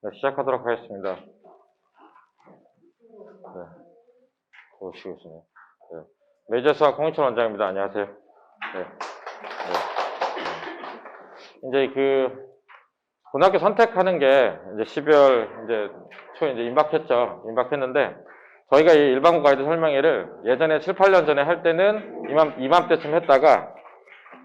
네, 시작하도록 하겠습니다. 네, 오시고 계시네요. 네. 메이저스와 홍인철 원장입니다. 안녕하세요. 네. 이제 고등학교 선택하는 게 이제 12월 이제 초에 이제 임박했죠. 임박했는데 저희가 이 일반고 가이드 설명회를 예전에 7, 8년 전에 할 때는 이맘때쯤 했다가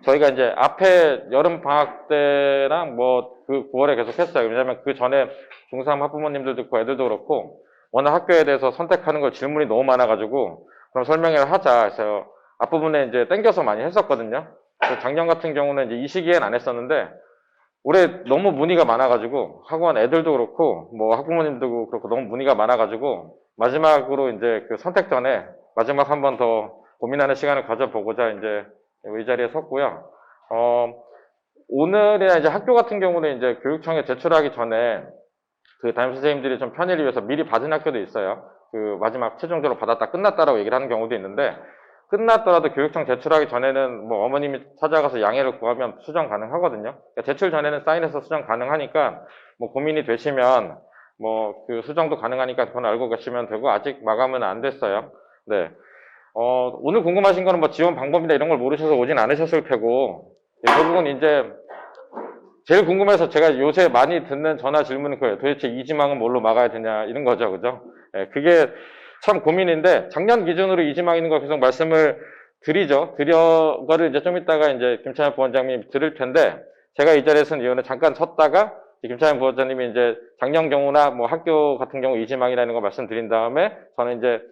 저희가 이제 앞에 여름 방학 때랑 그 9월에 계속 했어요. 왜냐면 그 전에 중3 학부모님들도 있고 애들도 그렇고 워낙 학교에 대해서 선택하는 걸 질문이 너무 많아가지고 그럼 설명회를 하자 해서 앞부분에 이제 땡겨서 많이 했었거든요. 작년 같은 경우는 이제 이 시기엔 안 했었는데 올해 너무 문의가 많아가지고 학원 애들도 그렇고 학부모님도 그렇고 너무 문의가 많아가지고 마지막으로 이제 그 선택 전에 마지막 한 번 더 고민하는 시간을 가져보고자 이제 이 자리에 섰고요. 오늘이나 이제 학교 같은 경우는 이제 교육청에 제출하기 전에 그 담임 선생님들이 좀 편의를 위해서 미리 받은 학교도 있어요. 그 마지막 최종적으로 받았다 끝났다라고 얘기를 하는 경우도 있는데 끝났더라도 교육청 제출하기 전에는 어머님이 찾아가서 양해를 구하면 수정 가능하거든요. 그러니까 제출 전에는 사인해서 수정 가능하니까 고민이 되시면 그 수정도 가능하니까 그건 알고 계시면 되고 아직 마감은 안 됐어요. 네. 오늘 궁금하신 거는 지원 방법이나 이런 걸 모르셔서 오진 않으셨을 테고 결국은 이제 제일 궁금해서 제가 요새 많이 듣는 전화 질문은 그거예요. 도대체 이지망은 뭘로 막아야 되냐 이런 거죠, 그죠? 네, 그게 참 고민인데 작년 기준으로 이지망 있는 거 계속 말씀을 드리죠. 그거를 이제 좀 이따가 이제 김찬현 부원장님이 들을 텐데 제가 이 자리에 선 이유는 잠깐 섰다가 김찬현 부원장님이 이제 작년 경우나 학교 같은 경우 이지망이라는 거 말씀드린 다음에 저는 이제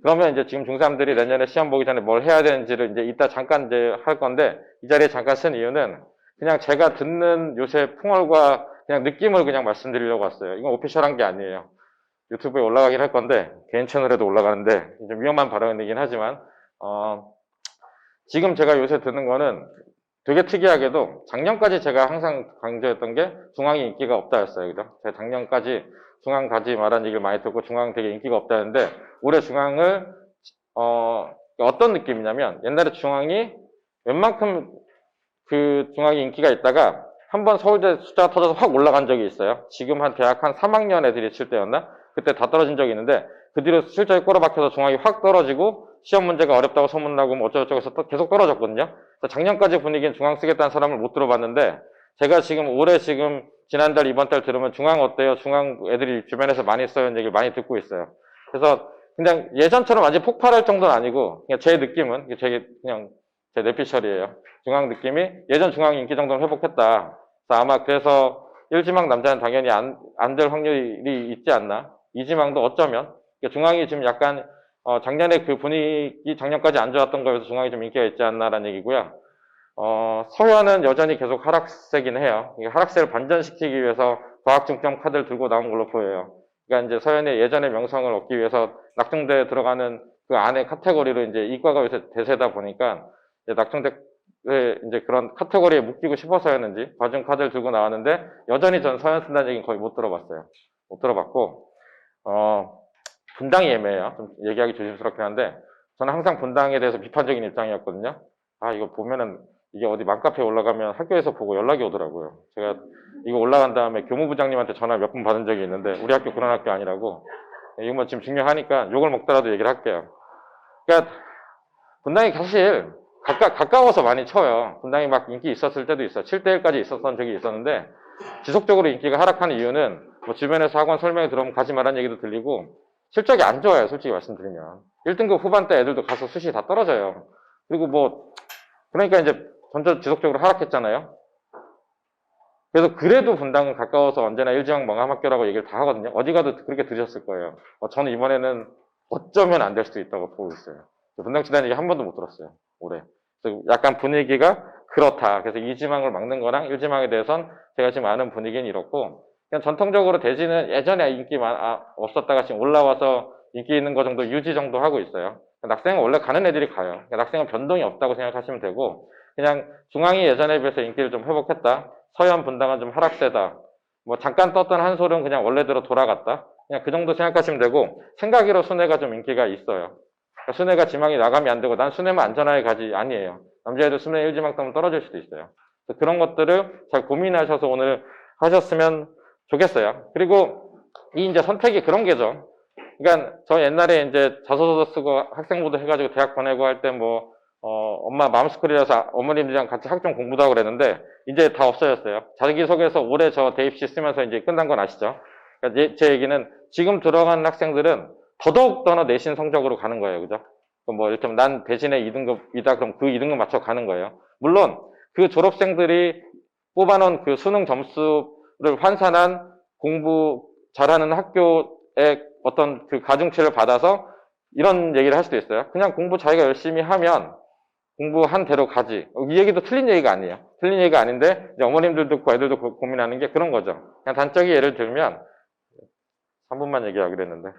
그러면 이제 지금 중3들이 내년에 시험 보기 전에 뭘 해야 되는지를 이제 이따 잠깐 이제 할 건데 이 자리에 잠깐 쓴 이유는 그냥 제가 듣는 요새 풍월과 그냥 느낌을 그냥 말씀드리려고 왔어요. 이건 오피셜한 게 아니에요. 유튜브에 올라가긴 할 건데 개인 채널에도 올라가는데 좀 위험한 발언이긴 하지만 지금 제가 요새 듣는 거는 되게 특이하게도 작년까지 제가 항상 강조했던 게 중앙이 인기가 없다였어요. 그죠? 제가 작년까지 중앙 가지 말라는 얘기를 많이 듣고 중앙 되게 인기가 없다는데 올해 중앙을 어떤 느낌이냐면 옛날에 중앙이 웬만큼 그 중앙이 인기가 있다가 한번 서울대 숫자가 터져서 확 올라간 적이 있어요. 지금 대학 한 3학년 애들이 칠 때였나? 그때 다 떨어진 적이 있는데 그 뒤로 실적이 꼬라박혀서 중앙이 확 떨어지고 시험 문제가 어렵다고 소문나고 어쩌고저쩌고 해서 계속 떨어졌거든요. 작년까지 분위기는 중앙 쓰겠다는 사람을 못 들어봤는데 제가 지금 올해 지난달 이번 달 들으면 중앙 어때요? 중앙 애들이 주변에서 많이 써요. 얘기를 많이 듣고 있어요. 그래서 그냥 예전처럼 완전 폭발할 정도는 아니고 그냥 제 느낌은 그냥 제 뇌피셜이에요. 중앙 느낌이 예전 중앙 인기 정도는 회복했다. 아마 그래서 1지망 남자는 당연히 안 될 확률이 있지 않나. 2지망도 어쩌면 중앙이 지금 약간 작년에 그 분위기 작년까지 안 좋았던 거에서 중앙이 좀 인기가 있지 않나라는 얘기고요. 서현은 여전히 계속 하락세긴 해요. 하락세를 반전시키기 위해서 과학중점 카드를 들고 나온 걸로 보여요. 그러니까 이제 서현의 예전의 명성을 얻기 위해서 낙중대에 들어가는 그 안에 카테고리로 이제 이과가 요새 대세다 보니까 낙중대에 이제 그런 카테고리에 묶이고 싶어서였는지 과중 카드를 들고 나왔는데 여전히 전 서현 쓴다는 얘기는 거의 못 들어봤어요. 못 들어봤고 분당이 애매해요. 좀 얘기하기 조심스럽긴 한데 저는 항상 분당에 대해서 비판적인 입장이었거든요. 이거 보면은 이게 어디 맘카페에 올라가면 학교에서 보고 연락이 오더라고요. 제가 이거 올라간 다음에 교무부장님한테 전화 몇 번 받은 적이 있는데 우리 학교 그런 학교 아니라고. 이거 지금 중요하니까 욕을 먹더라도 얘기를 할게요. 그러니까 분당이 사실 가까워서 많이 쳐요. 분당이 막 인기 있었을 때도 있어요. 7대1까지 있었던 적이 있었는데 지속적으로 인기가 하락하는 이유는 주변에서 학원 설명회 들어오면 가지 말라는 얘기도 들리고 실적이 안 좋아요. 솔직히 말씀드리면 1등급 후반대 애들도 가서 수시 다 떨어져요. 그리고 그러니까 이제 전체 지속적으로 하락했잖아요. 그래서 그래도 분당은 가까워서 언제나 1지망 망함학교라고 얘기를 다 하거든요. 어디 가도 그렇게 들으셨을 거예요. 저는 이번에는 어쩌면 안 될 수도 있다고 보고 있어요. 분당 치다는 얘기 한 번도 못 들었어요. 올해. 그래서 약간 분위기가 그렇다. 그래서 2지망을 막는 거랑 1지망에 대해선 제가 지금 아는 분위기는 이렇고 그냥 전통적으로 대지는 예전에 인기 없었다가 지금 올라와서 인기 있는 거 정도 유지 정도 하고 있어요. 낙생은 원래 가는 애들이 가요. 낙생은 변동이 없다고 생각하시면 되고 그냥 중앙이 예전에 비해서 인기를 좀 회복했다. 서현 분당은 좀 하락세다. 잠깐 떴던 한솔은 그냥 원래대로 돌아갔다. 그냥 그 정도 생각하시면 되고 생각으로 순회가 좀 인기가 있어요. 그러니까 순회가 지망이 나가면 안 되고 난 순회만 안전하게 가지 아니에요. 남자애들 순회 1지망 따면 떨어질 수도 있어요. 그런 것들을 잘 고민하셔서 오늘 하셨으면 좋겠어요. 그리고 이 이제 선택이 그런 게죠. 그러니까 저 옛날에 이제 자소서 쓰고 학생부도 해가지고 대학 보내고 할 때 뭐 엄마 맘스쿨이라서 어머님들이랑 같이 학점 공부도 하고 그랬는데 이제 다 없어졌어요. 자기소개서 올해 저 대입시 쓰면서 이제 끝난 건 아시죠? 그러니까 제 얘기는 지금 들어간 학생들은 더더욱 더 내신 성적으로 가는 거예요. 그죠? 뭐 이를테면 난 대신에 2등급이다 그럼 그 2등급 맞춰 가는 거예요. 물론 그 졸업생들이 뽑아놓은 그 수능 점수를 환산한 공부 잘하는 학교의 어떤 그 가중치를 받아서 이런 얘기를 할 수도 있어요. 그냥 공부 자기가 열심히 하면 공부한 대로 가지. 이 얘기도 틀린 얘기가 아니에요. 틀린 얘기가 아닌데 이제 어머님들도 듣고 애들도 고민하는 게 그런 거죠. 그냥 단적인 예를 들면 3분만 얘기하기로 했는데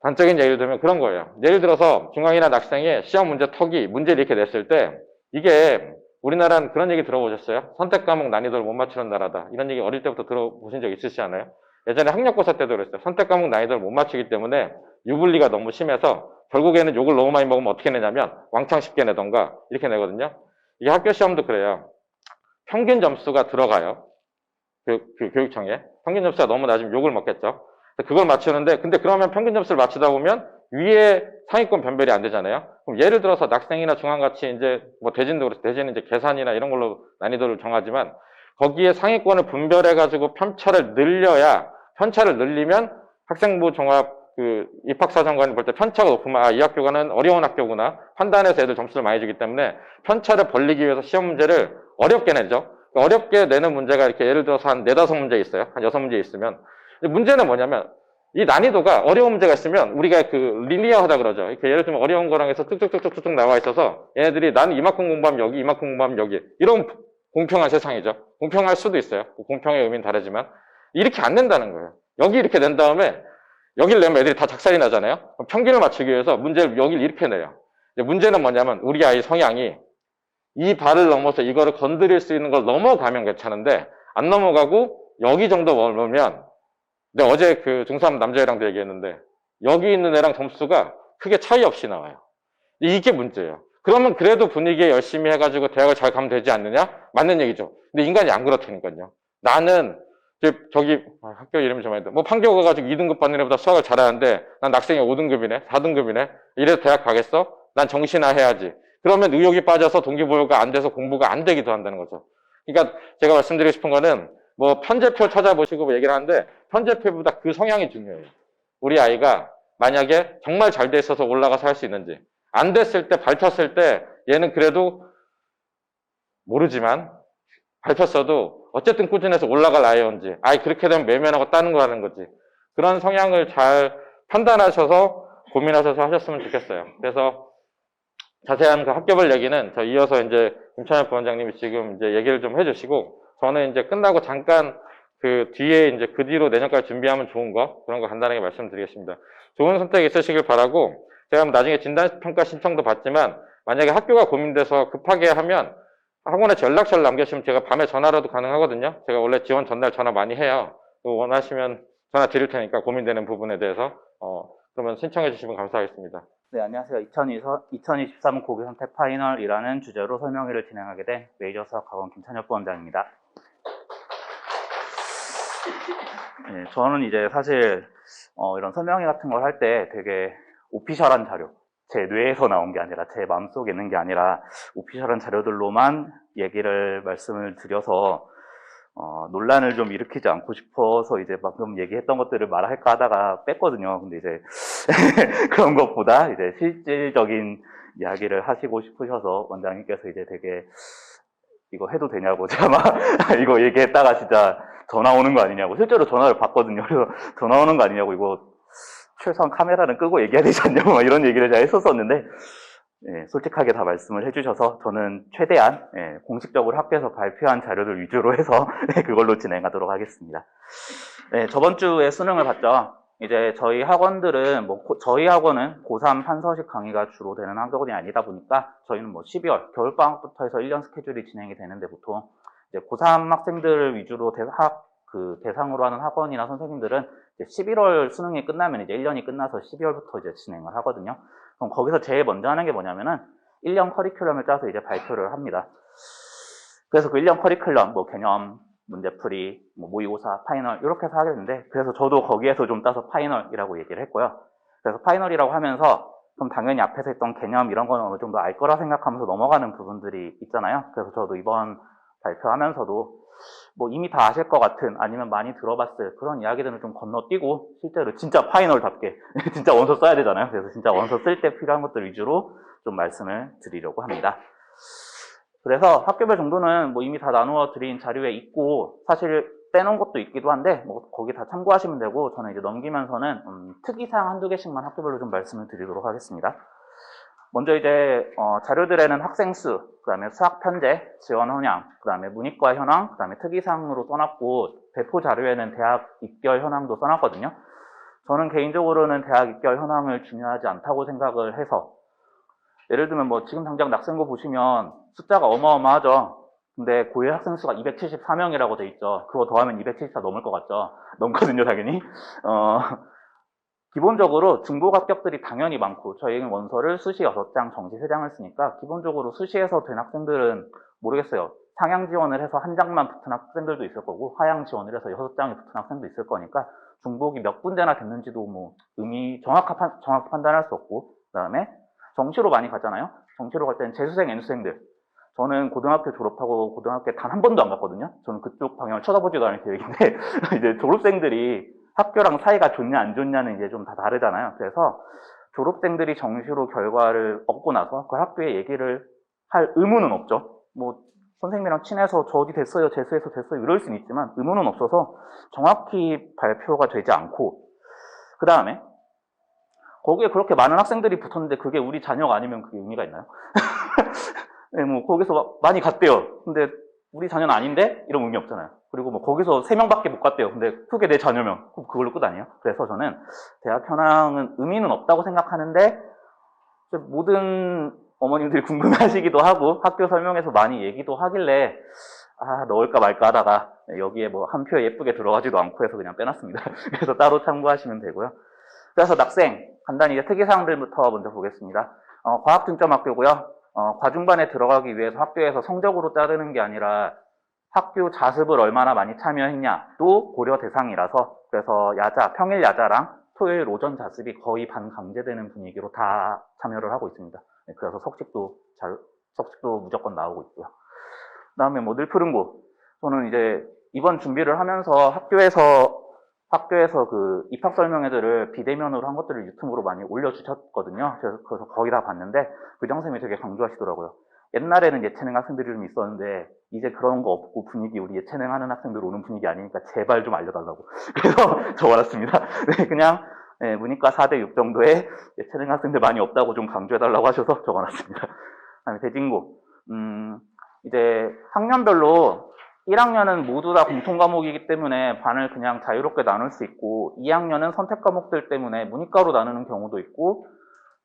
단적인 예를 들면 그런 거예요. 예를 들어서 중앙이나 낙생에 시험 문제 턱이 문제를 이렇게 냈을 때 이게 우리나라는 그런 얘기 들어보셨어요? 선택 과목 난이도를 못 맞추는 나라다. 이런 얘기 어릴 때부터 들어보신 적 있으시지 않아요? 예전에 학력고사 때도 그랬어요. 선택 과목 난이도를 못 맞추기 때문에 유불리가 너무 심해서 결국에는 욕을 너무 많이 먹으면 어떻게 내냐면 왕창 쉽게 내던가 이렇게 내거든요. 이게 학교 시험도 그래요. 평균 점수가 들어가요. 교육청에. 평균 점수가 너무 낮으면 욕을 먹겠죠. 그걸 맞추는데 근데 그러면 평균 점수를 맞추다 보면 위에 상위권 변별이 안 되잖아요. 그럼 예를 들어서 낙생이나 중앙같이 이제 뭐 대진도 그렇고 대진은 이제 계산이나 이런 걸로 난이도를 정하지만 거기에 상위권을 분별해가지고 편차를 늘려야 편차를 늘리면 학생부 종합 그 입학사정관이 볼 때 편차가 높으면 아, 이 학교가는 어려운 학교구나 판단해서 애들 점수를 많이 주기 때문에 편차를 벌리기 위해서 시험 문제를 어렵게 내죠. 어렵게 내는 문제가 이렇게 예를 들어서 한 4-5문제 있어요. 한 6문제 있으면 문제는 뭐냐면 이 난이도가 어려운 문제가 있으면 우리가 그 리니어하다 그러죠. 이렇게 예를 들면 어려운 거랑 해서 뚝뚝뚝뚝뚝 나와 있어서 얘네들이 나는 이만큼 공부하면 여기 이만큼 공부하면 여기 이런 공평한 세상이죠. 공평할 수도 있어요. 공평의 의미는 다르지만 이렇게 안 낸다는 거예요. 여기 이렇게 낸 다음에 여기를 내면 애들이 다 작살이 나잖아요. 평균을 맞추기 위해서 문제를 여기를 이렇게 내요. 문제는 뭐냐면 우리 아이 성향이 이 발을 넘어서 이거를 건드릴 수 있는 걸 넘어가면 괜찮은데 안 넘어가고 여기 정도 넘으면 근데 어제 그 중3 남자애랑도 얘기했는데 여기 있는 애랑 점수가 크게 차이 없이 나와요. 이게 문제예요. 그러면 그래도 분위기에 열심히 해가지고 대학을 잘 가면 되지 않느냐? 맞는 얘기죠. 근데 인간이 안 그렇다니까요. 나는 저기 학교 이름이 좀 아닌데 뭐 판교 가가지고 2등급 받는 애보다 수학을 잘하는데 난 낙생이 5등급이네 4등급이네 이래서 대학 가겠어? 난 정신화 해야지. 그러면 의욕이 빠져서 동기부여가 안 돼서 공부가 안 되기도 한다는 거죠. 그러니까 제가 말씀드리고 싶은 거는 뭐 편제표 찾아보시고 얘기를 하는데 편제표보다 그 성향이 중요해요. 우리 아이가 만약에 정말 잘 돼 있어서 올라가서 할 수 있는지 안 됐을 때 밟혔을 때 얘는 그래도 모르지만 밟혔어도 어쨌든 꾸준해서 올라갈 아이였는지 아이 그렇게 되면 외면하고 따는 거라는 거지. 그런 성향을 잘 판단하셔서 고민하셔서 하셨으면 좋겠어요. 그래서 자세한 그 학교별 얘기는 저 이어서 이제 김찬엽 부원장님이 지금 이제 얘기를 좀 해주시고 저는 이제 끝나고 잠깐 그 뒤에 이제 그 뒤로 내년까지 준비하면 좋은 거 그런 거 간단하게 말씀드리겠습니다. 좋은 선택 있으시길 바라고 제가 나중에 진단평가 신청도 받지만 만약에 학교가 고민돼서 급하게 하면 학원에 연락처를 남겨주시면 제가 밤에 전화라도 가능하거든요. 제가 원래 지원 전날 전화 많이 해요. 원하시면 전화 드릴 테니까 고민되는 부분에 대해서 그러면 신청해 주시면 감사하겠습니다. 네, 안녕하세요. 2023 고교선택 파이널이라는 주제로 설명회를 진행하게 된 메이저 수학학원 김찬엽 부원장입니다. 네, 저는 이제 사실 이런 설명회 같은 걸 할 때 되게 오피셜한 자료, 제 뇌에서 나온 게 아니라 제 마음속에 있는 게 아니라 오피셜한 자료들로만 말씀을 드려서 논란을 좀 일으키지 않고 싶어서 이제 방금 얘기했던 것들을 말할까 하다가 뺐거든요. 근데 이제 그런 것보다 이제 실질적인 이야기를 하시고 싶으셔서 원장님께서 이제 되게 이거 해도 되냐고 제가 막 이거 얘기했다가 진짜 전화 오는 거 아니냐고 실제로 전화를 받거든요. 그래서 전화 오는 거 아니냐고 이거 최소한 카메라는 끄고 얘기해야 되지 않냐고 막 이런 얘기를 제가 했었었는데 예, 솔직하게 다 말씀을 해주셔서 저는 최대한 공식적으로 학교에서 발표한 자료들 위주로 해서 그걸로 진행하도록 하겠습니다. 네, 저번 주에 수능을 봤죠. 이제 저희 학원들은 저희 학원은 고3 판서식 강의가 주로 되는 학원이 아니다 보니까 저희는 12월 겨울방학부터 해서 1년 스케줄이 진행이 되는데 보통 이제 고3 학생들을 위주로 대상으로 하는 학원이나 선생님들은 이제 11월 수능이 끝나면 이제 1년이 끝나서 12월부터 이제 진행을 하거든요. 그럼 거기서 제일 먼저 하는 게 뭐냐면은 1년 커리큘럼을 짜서 이제 발표를 합니다. 그래서 그 1년 커리큘럼, 개념, 문제풀이, 뭐 모의고사, 파이널 이렇게 해서 하게 되는데 그래서 저도 거기에서 좀 따서 파이널이라고 얘기를 했고요. 그래서 파이널이라고 하면서 그럼 당연히 앞에서 했던 개념 이런 거는 어느 정도 알 거라 생각하면서 넘어가는 부분들이 있잖아요. 그래서 저도 이번 발표하면서도 뭐 이미 다 아실 것 같은 아니면 많이 들어봤을 그런 이야기들은 좀 건너뛰고 실제로 진짜 파이널답게 진짜 원서 써야 되잖아요. 그래서 진짜 원서 쓸 때 필요한 것들 위주로 좀 말씀을 드리려고 합니다. 그래서 학교별 정도는 뭐 이미 다 나누어 드린 자료에 있고 사실 빼놓은 것도 있기도 한데 뭐 거기 다 참고하시면 되고 저는 이제 넘기면서는 특이사항 한두 개씩만 학교별로 좀 말씀을 드리도록 하겠습니다. 먼저 이제 자료들에는 학생수, 그 다음에 수학 편제, 지원 현황, 그 다음에 문이과 현황, 그 다음에 특이사항으로 써놨고 배포 자료에는 대학 입결 현황도 써놨거든요. 저는 개인적으로는 대학 입결 현황을 중요하지 않다고 생각을 해서 예를 들면 뭐 지금 당장 낙생고 보시면 숫자가 어마어마하죠. 근데 고일 학생 수가 274명이라고 돼 있죠. 그거 더하면 274 넘을 것 같죠. 넘거든요, 당연히. 기본적으로 중복 합격들이 당연히 많고 저희는 원서를 수시 6장, 정시 3장을 쓰니까 기본적으로 수시에서 된 학생들은 모르겠어요. 상향 지원을 해서 한 장만 붙은 학생들도 있을 거고 하향 지원을 해서 6장이 붙은 학생도 있을 거니까 중복이 몇 군데나 됐는지도 뭐 정확히 판단할 수 없고 그 다음에 정시로 많이 가잖아요. 정시로 갈 때는 재수생, N수생들 저는 고등학교 졸업하고 고등학교에 단 한 번도 안 갔거든요. 저는 그쪽 방향을 쳐다보지도 않을 계획인데 이제 졸업생들이 학교랑 사이가 좋냐 안 좋냐는 이제 좀 다 다르잖아요. 그래서 졸업생들이 정시로 결과를 얻고 나서 그 학교에 얘기를 할 의무는 없죠. 뭐 선생님이랑 친해서 저 어디 됐어요, 재수해서 됐어요 이럴 수는 있지만 의무는 없어서 정확히 발표가 되지 않고 그 다음에 거기에 그렇게 많은 학생들이 붙었는데 그게 우리 자녀가 아니면 그게 의미가 있나요? 네, 뭐 거기서 많이 갔대요. 근데 우리 자녀는 아닌데? 이런 의미 없잖아요. 그리고 뭐 거기서 3명밖에 못 갔대요. 근데 그게 내 자녀면 그걸로 끝 아니에요? 그래서 저는 대학 현황은 의미는 없다고 생각하는데 모든 어머님들이 궁금해하시기도 하고 학교 설명에서 많이 얘기도 하길래 넣을까 말까 하다가 여기에 뭐 한 표에 예쁘게 들어가지도 않고 해서 그냥 빼놨습니다. 그래서 따로 참고하시면 되고요. 그래서 낙생 간단히 이제 특이사항들부터 먼저 보겠습니다. 과학 중점 학교고요. 과중반에 들어가기 위해서 학교에서 성적으로 자르는 게 아니라 학교 자습을 얼마나 많이 참여했냐도 고려 대상이라서 그래서 평일 야자랑 토요일 오전 자습이 거의 반강제되는 분위기로 다 참여를 하고 있습니다. 그래서 석식도 무조건 나오고 있고요. 그 다음에 뭐 늘푸른고 저는 이제 이번 준비를 하면서 학교에서 그 입학 설명회들을 비대면으로 한 것들을 유튜브로 많이 올려주셨거든요. 그래서 거의 다 봤는데 교장선생님이 되게 강조하시더라고요. 옛날에는 예체능 학생들이 좀 있었는데 이제 그런 거 없고 분위기 우리 예체능 하는 학생들 오는 분위기 아니니까 제발 좀 알려달라고. 그래서 적어놨습니다. 네, 그냥 문이과 4대 6 정도의 예체능 학생들 많이 없다고 좀 강조해달라고 하셔서 적어놨습니다. 그다음에 대진고 이제 학년별로 1학년은 모두 다 공통 과목이기 때문에 반을 그냥 자유롭게 나눌 수 있고 2학년은 선택 과목들 때문에 문이과로 나누는 경우도 있고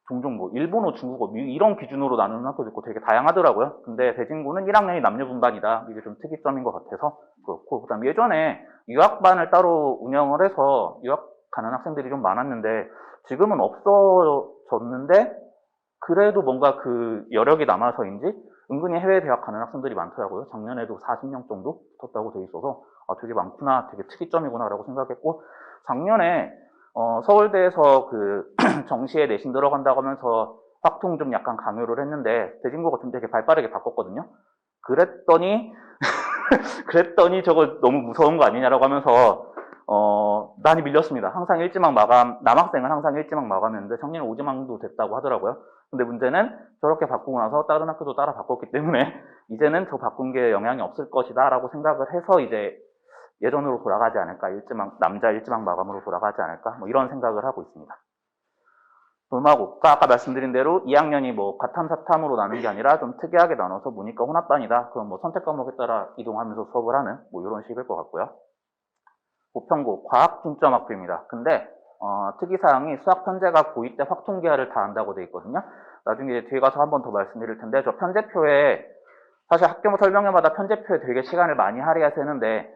종종 뭐 일본어, 중국어 이런 기준으로 나누는 학교도 있고 되게 다양하더라고요. 근데 대진고는 1학년이 남녀 분반이다. 이게 좀 특이점인 것 같아서 그렇고 그다음 예전에 유학반을 따로 운영을 해서 유학 가는 학생들이 좀 많았는데 지금은 없어졌는데 그래도 뭔가 그 여력이 남아서인지 은근히 해외 대학 가는 학생들이 많더라고요. 작년에도 40명 정도 붙었다고 돼 있어서 되게 많구나, 되게 특이점이구나라고 생각했고 작년에 서울대에서 그 정시에 내신 들어간다고 하면서 확통 좀 약간 강요를 했는데 대진고가 좀 되게 발빠르게 바꿨거든요. 그랬더니 저거 너무 무서운 거 아니냐라고 하면서 많이 밀렸습니다. 항상 일지망 마감, 남학생은 항상 일지망 마감이었는데 작년에 오지망도 됐다고 하더라고요. 근데 문제는 저렇게 바꾸고 나서 다른 학교도 따라 바꿨기 때문에 이제는 저 바꾼 게 영향이 없을 것이다 라고 생각을 해서 이제 예전으로 돌아가지 않을까, 남자 일지망 마감으로 돌아가지 않을까, 뭐 이런 생각을 하고 있습니다. 돌마고가 아까 말씀드린 대로 2학년이 뭐 과탐, 사탐으로 나눈 게 아니라 좀 특이하게 나눠서 문이과 혼합반이다. 그럼 뭐 선택 과목에 따라 이동하면서 수업을 하는 뭐 이런 식일 것 같고요. 보편고 과학 중점 학교입니다. 근데 특이사항이 수학 편제가 고2 때 확통계열을 다 한다고 돼 있거든요. 나중에 뒤에 가서 한 번 더 말씀드릴 텐데 저 편제표에 사실 학교 설명회마다 편제표에 되게 시간을 많이 할애해서 했는데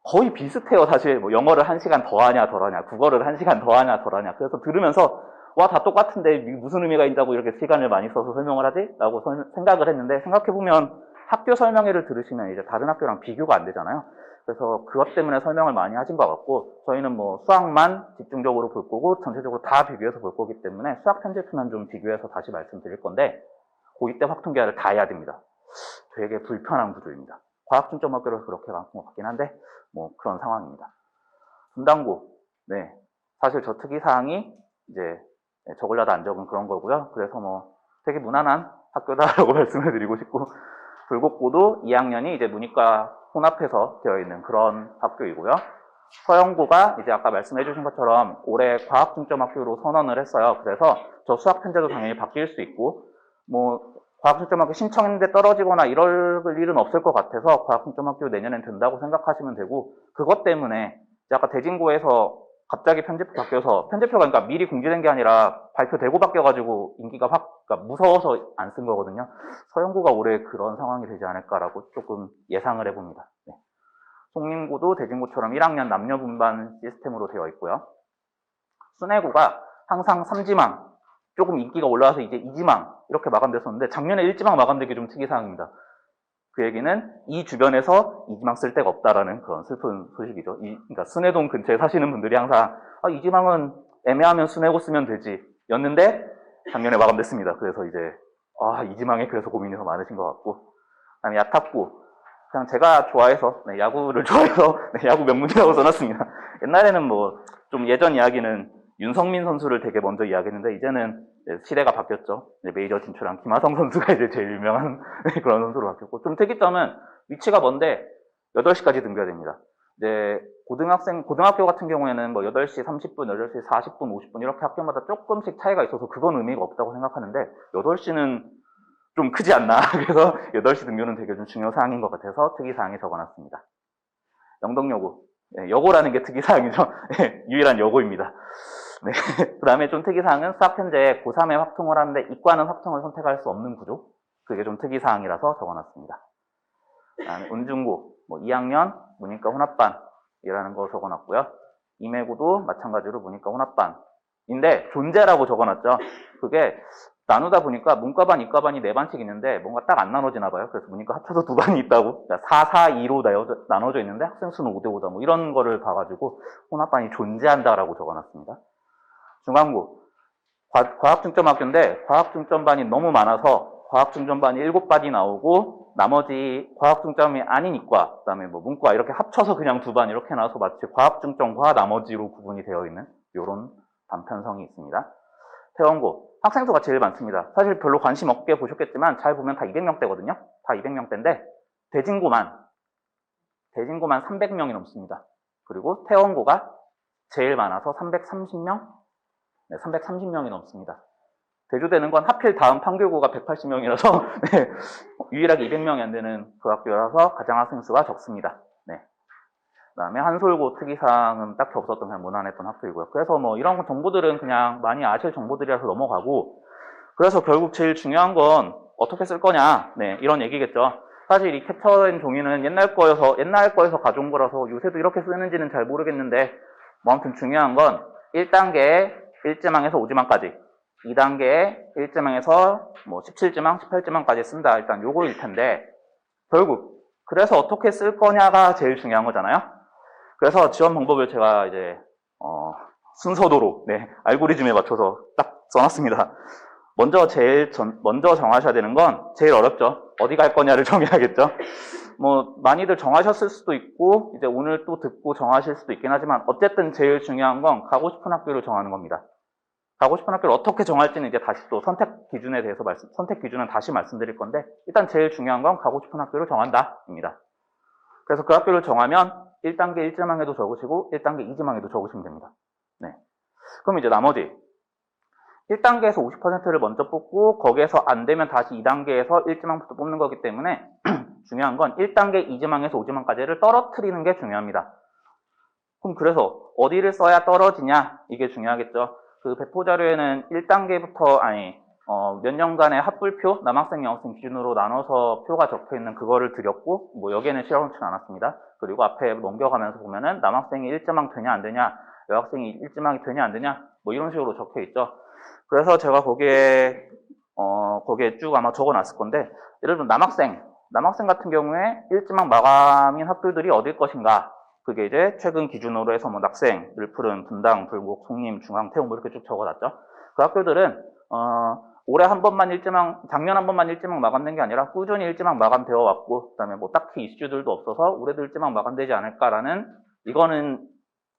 거의 비슷해요. 사실 뭐 영어를 1시간 더 하냐 덜 하냐, 국어를 1시간 더 하냐 덜 하냐. 그래서 들으면서 와, 다 똑같은데 무슨 의미가 있다고 이렇게 시간을 많이 써서 설명을 하지? 라고 생각을 했는데 생각해보면 학교 설명회를 들으시면 이제 다른 학교랑 비교가 안 되잖아요. 그래서 그것 때문에 설명을 많이 하신 것 같고, 저희는 뭐 수학만 집중적으로 볼 거고 전체적으로 다 비교해서 볼 거기 때문에 수학 편집표만 좀 비교해서 다시 말씀드릴 건데, 고2 때 확통계화를 다 해야 됩니다. 되게 불편한 구조입니다. 과학중점학교라서 그렇게 많은 것 같긴 한데 뭐 그런 상황입니다. 분당고, 네, 사실 저 특이사항이 이제 적으려다 안 적은 그런 거고요. 그래서 뭐 되게 무난한 학교다라고 말씀을 드리고 싶고, 불곡고도 2학년이 이제 문이과 혼합해서 되어 있는 그런 학교이고요. 서영고가 이제 아까 말씀해 주신 것처럼 올해 과학중점학교로 선언을 했어요. 그래서 저 수학 편제도 당연히 바뀔 수 있고, 뭐 과학중점학교 신청했는데 떨어지거나 이럴 일은 없을 것 같아서 과학중점학교 내년엔 된다고 생각하시면 되고, 그것 때문에 이제 아까 대진고에서 갑자기 편집표 바뀌어서, 편집표가 그러니까 미리 공지된 게 아니라 발표되고 바뀌어가지고 인기가 확, 그러니까 무서워서 안 쓴 거거든요. 서영고가 올해 그런 상황이 되지 않을까라고 조금 예상을 해봅니다. 네. 송림고도 대진고처럼 1학년 남녀 분반 시스템으로 되어 있고요. 순회고가 항상 3지망, 조금 인기가 올라와서 이제 2지망 이렇게 마감됐었는데, 작년에 1지망 마감되기 좀 특이사항입니다. 그 얘기는 이 주변에서 2지망 쓸 데가 없다라는 그런 슬픈 소식이죠. 그러니까 순회동 근처에 사시는 분들이 항상 2지망은 애매하면 순회고 쓰면 되지 였는데 작년에 마감됐습니다. 그래서 이제 2지망에 그래서 고민이 더 많으신 것 같고, 그다음에 야탑고, 그냥 제가 좋아해서, 네, 야구를 좋아해서 네, 야구 명문이라고 써놨습니다. 옛날에는 뭐 좀 예전 이야기는 윤성민 선수를 되게 먼저 이야기했는데, 이제는 시대가 바뀌었죠. 메이저 진출한 김하성 선수가 이제 제일 유명한 그런 선수로 바뀌었고, 좀 특이점은 위치가 먼데 8시까지 등교해야 됩니다. 이제 고등학교 같은 경우에는 뭐 8시 30분, 8시 40분, 50분 이렇게 학교마다 조금씩 차이가 있어서 그건 의미가 없다고 생각하는데, 8시는 좀 크지 않나. 그래서 8시 등교는 되게 좀 중요 사항인 것 같아서 특이사항에 적어놨습니다. 영덕여고. 네, 여고라는 게 특이사항이죠. 네, 유일한 여고입니다. 네. 그 다음에 좀 특이사항은 수학 현재 고3에 확통을 하는데 이과는 확통을 선택할 수 없는 구조. 그게 좀 특이사항이라서 적어놨습니다. 그다음에 운중고, 뭐 2학년 문이과 혼합반이라는 거 적어놨고요. 임해고도 마찬가지로 문이과 혼합반인데 존재라고 적어놨죠. 그게 나누다 보니까 문과반, 이과반이 4반씩 있는데 뭔가 딱 안 나눠지나 봐요. 그래서 문이과 합쳐서 2반이 있다고, 4, 4, 2로 나눠져 있는데 학생 수는 5대 5다 뭐 이런 거를 봐가지고 혼합반이 존재한다라고 적어놨습니다. 중간고, 과학중점학교인데 과학중점반이 너무 많아서 과학중점반이 7반이 나오고 나머지 과학중점이 아닌 이과, 그 다음에 뭐 문과 이렇게 합쳐서 그냥 2반 이렇게 나와서 마치 과학중점과 나머지로 구분이 되어 있는 이런 단편성이 있습니다. 태원고, 학생 수가 제일 많습니다. 사실 별로 관심 없게 보셨겠지만 잘 보면 다 200명대거든요. 다 200명대인데 대진고만 300명이 넘습니다. 그리고 태원고가 제일 많아서 330명? 네, 330명이 넘습니다. 대조되는 건 하필 다음 판교고가 180명이라서 네, 유일하게 200명이 안 되는 그 학교라서 가장 학생 수가 적습니다. 네. 그 다음에 한솔고 특이사항은 딱히 없었던 그냥 무난했던 학교이고요. 그래서 뭐 이런 정보들은 그냥 많이 아실 정보들이라서 넘어가고, 그래서 결국 제일 중요한 건 어떻게 쓸 거냐, 네, 이런 얘기겠죠. 사실 이 캡처된 종이는 옛날 거에서 가져온 거라서 요새도 이렇게 쓰는지는 잘 모르겠는데, 뭐 아무튼 중요한 건 1단계에 1지망에서 5지망까지, 2단계에 1지망에서 뭐 17지망, 18지망까지 쓴다. 일단 요거일 텐데, 결국 그래서 어떻게 쓸 거냐가 제일 중요한 거잖아요. 그래서 지원 방법을 제가 이제 순서도로, 네, 알고리즘에 맞춰서 딱 써놨습니다. 먼저 정하셔야 되는 건 제일 어렵죠. 어디 갈 거냐를 정해야겠죠. 뭐 많이들 정하셨을 수도 있고 이제 오늘 또 듣고 정하실 수도 있긴 하지만, 어쨌든 제일 중요한 건 가고 싶은 학교를 정하는 겁니다. 가고 싶은 학교를 어떻게 정할지는 이제 다시 또 선택 기준은 다시 말씀드릴 건데, 일단 제일 중요한 건 가고 싶은 학교를 정한다입니다. 그래서 그 학교를 정하면 1단계 1지망에도 적으시고 1단계 2지망에도 적으시면 됩니다. 네. 그럼 이제 나머지 1단계에서 50%를 먼저 뽑고 거기에서 안 되면 다시 2단계에서 1지망부터 뽑는 거기 때문에 중요한 건 1단계 2지망에서 5지망까지를 떨어뜨리는 게 중요합니다. 그럼 그래서 어디를 써야 떨어지냐, 이게 중요하겠죠. 그 배포 자료에는 1단계부터 몇 년간의 합불표, 남학생, 여학생 기준으로 나눠서 표가 적혀 있는 그거를 드렸고, 뭐 여기에는 실어놓지는 않았습니다. 그리고 앞에 넘겨가면서 보면은 남학생이 1지망 되냐 안 되냐, 여학생이 1지망이 되냐 안 되냐, 뭐 이런 식으로 적혀 있죠. 그래서 제가 거기에 쭉 아마 적어놨을 건데, 예를 들면 남학생 남학생 같은 경우에 일지망 마감인 학교들이 어딜 것인가? 그게 이제 최근 기준으로 해서 뭐 낙생, 늘푸른, 분당, 불곡, 송림, 중앙, 태용 뭐 이렇게 쭉 적어놨죠. 그 학교들은 올해 한 번만 일지망, 작년 한 번만 일지망 마감된 게 아니라 꾸준히 일지망 마감되어 왔고, 그다음에 뭐 딱히 이슈들도 없어서 올해도 일지망 마감되지 않을까라는, 이거는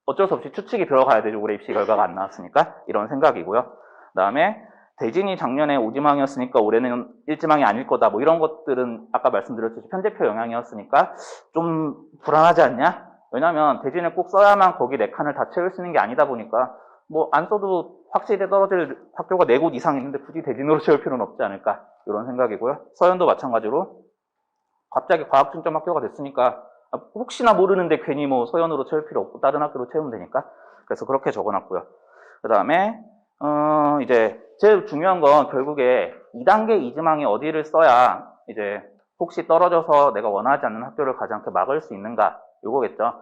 어쩔 수 없이 추측이 들어가야 되죠. 올해 입시 결과가 안 나왔으니까. 이런 생각이고요. 그다음에 대진이 작년에 오지망이었으니까 올해는 일지망이 아닐 거다. 뭐 이런 것들은 아까 말씀드렸듯이 편제표 영향이었으니까 좀 불안하지 않냐? 왜냐면 대진을 꼭 써야만 거기 4칸을 다 채울 수 있는 게 아니다 보니까 뭐 안 써도 확실히 떨어질 학교가 4곳 이상 있는데 굳이 대진으로 채울 필요는 없지 않을까? 이런 생각이고요. 서현도 마찬가지로 갑자기 과학중점 학교가 됐으니까 혹시나 모르는데 괜히 뭐 서현으로 채울 필요 없고 다른 학교로 채우면 되니까. 그래서 그렇게 적어놨고요. 그 다음에 이제 제일 중요한 건 결국에 2단계 이지망이 어디를 써야 이제 혹시 떨어져서 내가 원하지 않는 학교를 가지 않게 막을 수 있는가, 요거겠죠.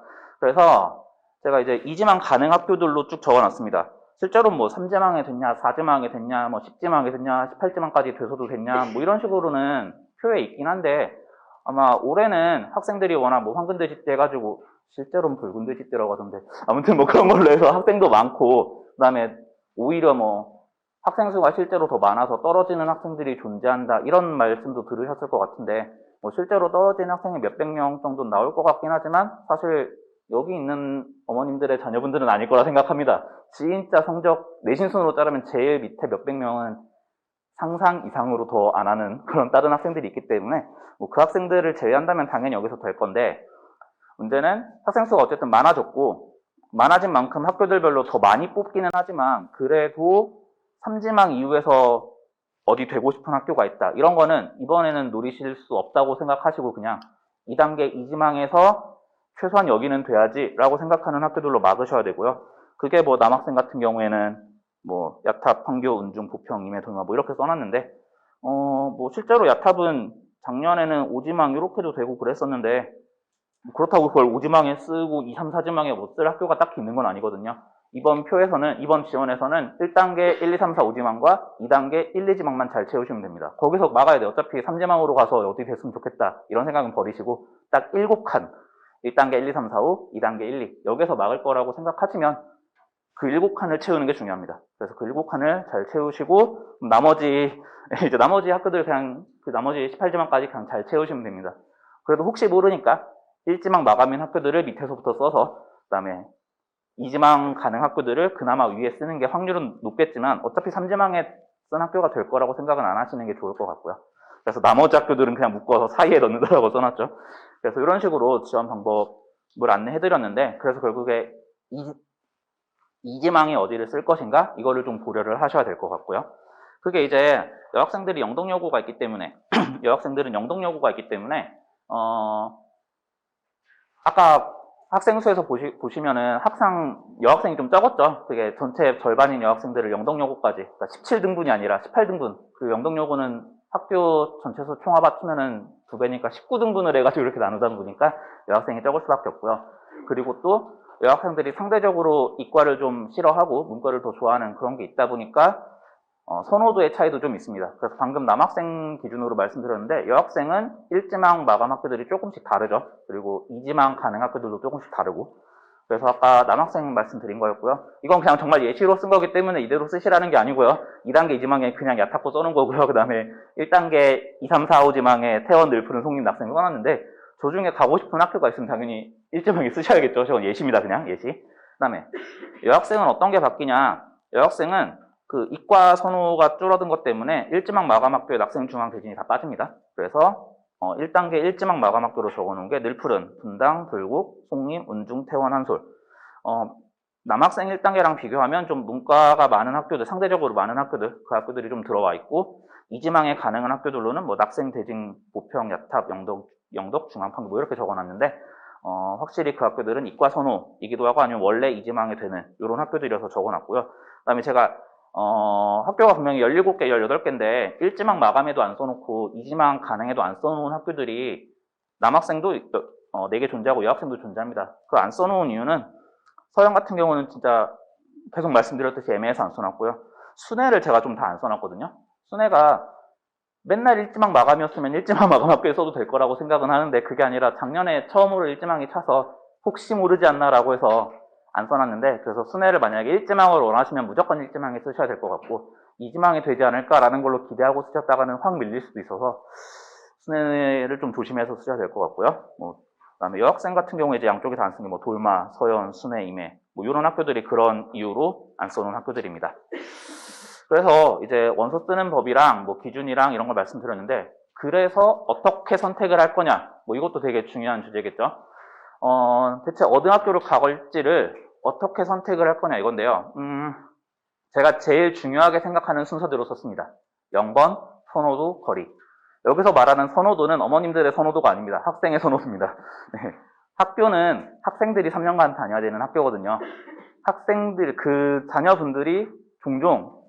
그래서 제가 이제 이지망 가능 학교들로 쭉 적어놨습니다. 실제로 뭐 3지망에 됐냐, 4지망에 됐냐, 뭐 10지망에 됐냐, 18지망까지 돼서도 됐냐, 뭐 이런 식으로는 표에 있긴 한데, 아마 올해는 학생들이 워낙 뭐 황금돼지떼 해가지고, 실제로는 붉은돼지떼라고 하던데, 아무튼 뭐 그런 걸로 해서 학생도 많고, 그 다음에 오히려 뭐 학생 수가 실제로 더 많아서 떨어지는 학생들이 존재한다, 이런 말씀도 들으셨을 것 같은데, 뭐 실제로 떨어지는 학생이 몇백 명 정도 나올 것 같긴 하지만, 사실 여기 있는 어머님들의 자녀분들은 아닐 거라 생각합니다. 진짜 성적 내신 순으로 자르면 제일 밑에 몇백 명은 상상 이상으로 더 안 하는 그런 다른 학생들이 있기 때문에 뭐 그 학생들을 제외한다면 당연히 여기서 될 건데, 문제는 학생 수가 어쨌든 많아졌고 많아진 만큼 학교들별로 더 많이 뽑기는 하지만 그래도 3지망 이후에서 어디 되고 싶은 학교가 있다, 이런 거는 이번에는 노리실 수 없다고 생각하시고 그냥 2단계 2지망에서 최소한 여기는 돼야지 라고 생각하는 학교들로 막으셔야 되고요. 그게 뭐 남학생 같은 경우에는 뭐 야탑, 판교, 운중, 부평, 임해, 동화 뭐 이렇게 써놨는데, 뭐 실제로 야탑은 작년에는 5지망 이렇게도 되고 그랬었는데, 그렇다고 그걸 5지망에 쓰고 2, 3, 4지망에 못 쓸 학교가 딱히 있는 건 아니거든요. 이번 표에서는, 이번 지원에서는 1단계 1, 2, 3, 4, 5지망과 2단계 1, 2지망만 잘 채우시면 됩니다. 거기서 막아야 돼요. 어차피 3지망으로 가서 어디 됐으면 좋겠다, 이런 생각은 버리시고 딱 7칸, 1단계 1, 2, 3, 4, 5, 2단계 1, 2, 여기서 막을 거라고 생각하시면 그 7칸을 채우는 게 중요합니다. 그래서 그 7칸을 잘 채우시고 나머지 이제 나머지 학교들 그냥 그 나머지 18지망까지 그냥 잘 채우시면 됩니다. 그래도 혹시 모르니까 1지망 마감인 학교들을 밑에서부터 써서, 그다음에 2지망 가능 학교들을 그나마 위에 쓰는 게 확률은 높겠지만 어차피 3지망에 쓴 학교가 될 거라고 생각은 안 하시는 게 좋을 것 같고요. 그래서 나머지 학교들은 그냥 묶어서 사이에 넣는다라고 써놨죠. 그래서 이런 식으로 지원 방법을 안내해드렸는데, 그래서 결국에 2지망이 어디를 쓸 것인가, 이거를 좀 고려를 하셔야 될 것 같고요. 그게 이제 여학생들이 영동여고가 있기 때문에 여학생들은 영동여고가 있기 때문에 아까 학생 수에서 보시면은 항상 여학생이 좀 적었죠. 그게 전체 절반인 여학생들을 영동여고까지, 그러니까 17등분이 아니라 18등분, 그 영동여고는 학교 전체에서 총합 합치면은 2배니까 19등분을 해가지고 이렇게 나누다 보니까 여학생이 적을 수밖에 없고요. 그리고 또 여학생들이 상대적으로 이과를 좀 싫어하고 문과를 더 좋아하는 그런 게 있다 보니까 선호도의 차이도 좀 있습니다. 그래서 방금 남학생 기준으로 말씀드렸는데, 여학생은 1지망 마감 학교들이 조금씩 다르죠. 그리고 2지망 가능 학교들도 조금씩 다르고. 그래서 아까 남학생 말씀드린 거였고요. 이건 그냥 정말 예시로 쓴 거기 때문에 이대로 쓰시라는 게 아니고요. 2단계 2지망에 그냥 얕잡고 써놓은 거고요. 그 다음에 1단계 2, 3, 4, 5지망에 태원, 늘푸른, 송림, 낙생 써놨는데, 저 중에 가고 싶은 학교가 있으면 당연히 1지망에 쓰셔야겠죠. 저건 예시입니다. 그냥 예시. 그 다음에 여학생은 어떤 게 바뀌냐. 여학생은 그 이과 선호가 줄어든 것 때문에 1지망 마감 학교에 낙생, 중앙, 대진이 다 빠집니다. 그래서 1단계 1지망 마감 학교로 적어놓은 게 늘푸른, 분당, 불곡, 송림, 운중, 태원, 한솔. 남학생 1단계랑 비교하면 좀 문과가 많은 학교들, 상대적으로 많은 학교들, 그 학교들이 좀 들어와 있고, 2지망에 가능한 학교들로는 뭐 낙생, 대진, 부평, 야탑, 영덕, 중앙, 판교 뭐 이렇게 적어놨는데, 확실히 그 학교들은 이과 선호이기도 하고 아니면 원래 2지망에 되는 이런 학교들이어서 적어놨고요. 그 다음에 제가 학교가 분명히 17개, 18개인데 1지망 마감에도 안 써놓고 2지망 가능에도 안 써놓은 학교들이 남학생도 4개 존재하고 여학생도 존재합니다. 그 안 써놓은 이유는 서영 같은 경우는 진짜 계속 말씀드렸듯이 애매해서 안 써놨고요. 순회를 제가 좀 다 안 써놨거든요. 순회가 맨날 일지망 마감이었으면 일지망 마감 학교에 써도 될 거라고 생각은 하는데 그게 아니라 작년에 처음으로 일지망이 차서 혹시 모르지 않나라고 해서 안 써놨는데 그래서 순회를 만약에 일지망을 원하시면 무조건 일지망에 쓰셔야 될 것 같고 이지망이 되지 않을까라는 걸로 기대하고 쓰셨다가는 확 밀릴 수도 있어서 순회를 좀 조심해서 쓰셔야 될 것 같고요. 그다음에 여학생 같은 경우에 이제 양쪽에서 안 쓰는 게 돌마, 서연, 순회, 임해 이런 학교들이 그런 이유로 안 써놓은 학교들입니다. 그래서 이제 원서 쓰는 법이랑 기준이랑 이런 걸 말씀드렸는데 그래서 어떻게 선택을 할 거냐 이것도 되게 중요한 주제겠죠. 대체 어느 학교를 가볼지를 어떻게 선택을 할 거냐 이건데요. 제가 제일 중요하게 생각하는 순서대로 썼습니다. 0번 선호도 거리. 여기서 말하는 선호도는 어머님들의 선호도가 아닙니다. 학생의 선호도입니다. 네. 학교는 학생들이 3년간 다녀야 되는 학교거든요. 학생들 그 자녀분들이 종종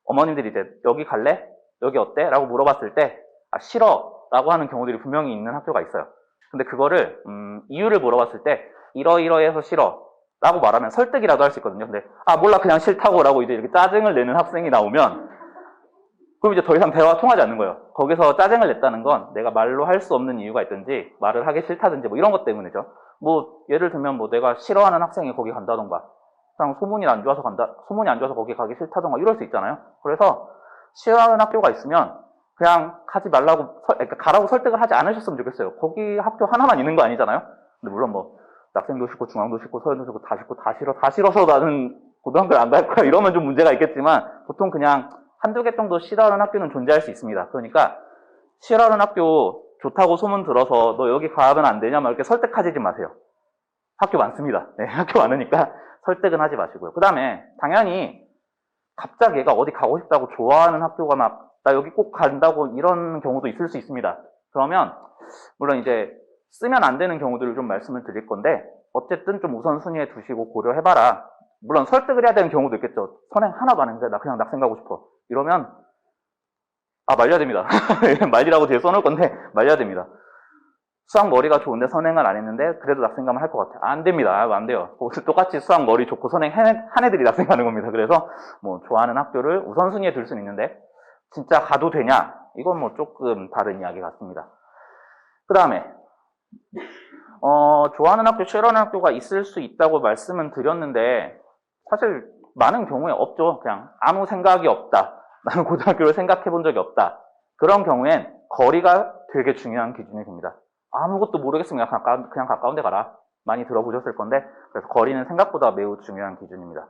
어머님들이 이제 여기 갈래? 여기 어때? 라고 물어봤을 때 싫어 라고 하는 경우들이 분명히 있는 학교가 있어요. 근데 그거를 이유를 물어봤을 때 이러이러해서 싫어 라고 말하면 설득이라도 할 수 있거든요. 근데 몰라 그냥 싫다고 라고 이제 이렇게 짜증을 내는 학생이 나오면 그럼 이제 더 이상 대화가 통하지 않는 거예요. 거기서 짜증을 냈다는 건 내가 말로 할 수 없는 이유가 있든지 말을 하기 싫다든지 이런 것 때문이죠. 예를 들면 내가 싫어하는 학생이 거기 간다던가 그냥 소문이 안 좋아서 거기 가기 싫다던가 이럴 수 있잖아요. 그래서 싫어하는 학교가 있으면 그냥 가지 말라고 그러니까 가라고 설득을 하지 않으셨으면 좋겠어요. 거기 학교 하나만 있는 거 아니잖아요. 근데 물론 낙생도 싫고 중앙도 싫고 서연도 싫고 다 싫어서 나는 고등학교를 안 갈 거야 이러면 좀 문제가 있겠지만 보통 그냥 한두 개 정도 싫어하는 학교는 존재할 수 있습니다. 그러니까 싫어하는 학교 좋다고 소문 들어서 너 여기 가면 안 되냐 막 이렇게 설득하지 마세요. 학교 많습니다. 네, 학교 많으니까 설득은 하지 마시고요. 그 다음에 당연히 갑자기 얘가 어디 가고 싶다고 좋아하는 학교가 나 여기 꼭 간다고 이런 경우도 있을 수 있습니다. 그러면 물론 이제 쓰면 안 되는 경우들을 좀 말씀을 드릴 건데 어쨌든 좀 우선순위에 두시고 고려해봐라. 물론 설득을 해야 되는 경우도 있겠죠. 선행 하나도 안 했는데 나 그냥 낙생 가고 싶어. 이러면 말려야 됩니다. 말리라고 뒤에 써놓을 건데 말려야 됩니다. 수학 머리가 좋은데 선행을 안 했는데 그래도 낙생 가면 할 것 같아요. 안 됩니다. 안 돼요. 똑같이 수학 머리 좋고 선행 한 애들이 낙생 가는 겁니다. 그래서 좋아하는 학교를 우선순위에 둘 수는 있는데 진짜 가도 되냐? 이건 조금 다른 이야기 같습니다. 그 다음에 좋아하는 학교, 싫어하는 학교가 있을 수 있다고 말씀은 드렸는데 사실 많은 경우에 없죠. 그냥 아무 생각이 없다. 나는 고등학교를 생각해 본 적이 없다. 그런 경우엔 거리가 되게 중요한 기준이 됩니다. 아무것도 모르겠으면 그냥 가까운 데 가라. 많이 들어보셨을 건데 그래서 거리는 생각보다 매우 중요한 기준입니다.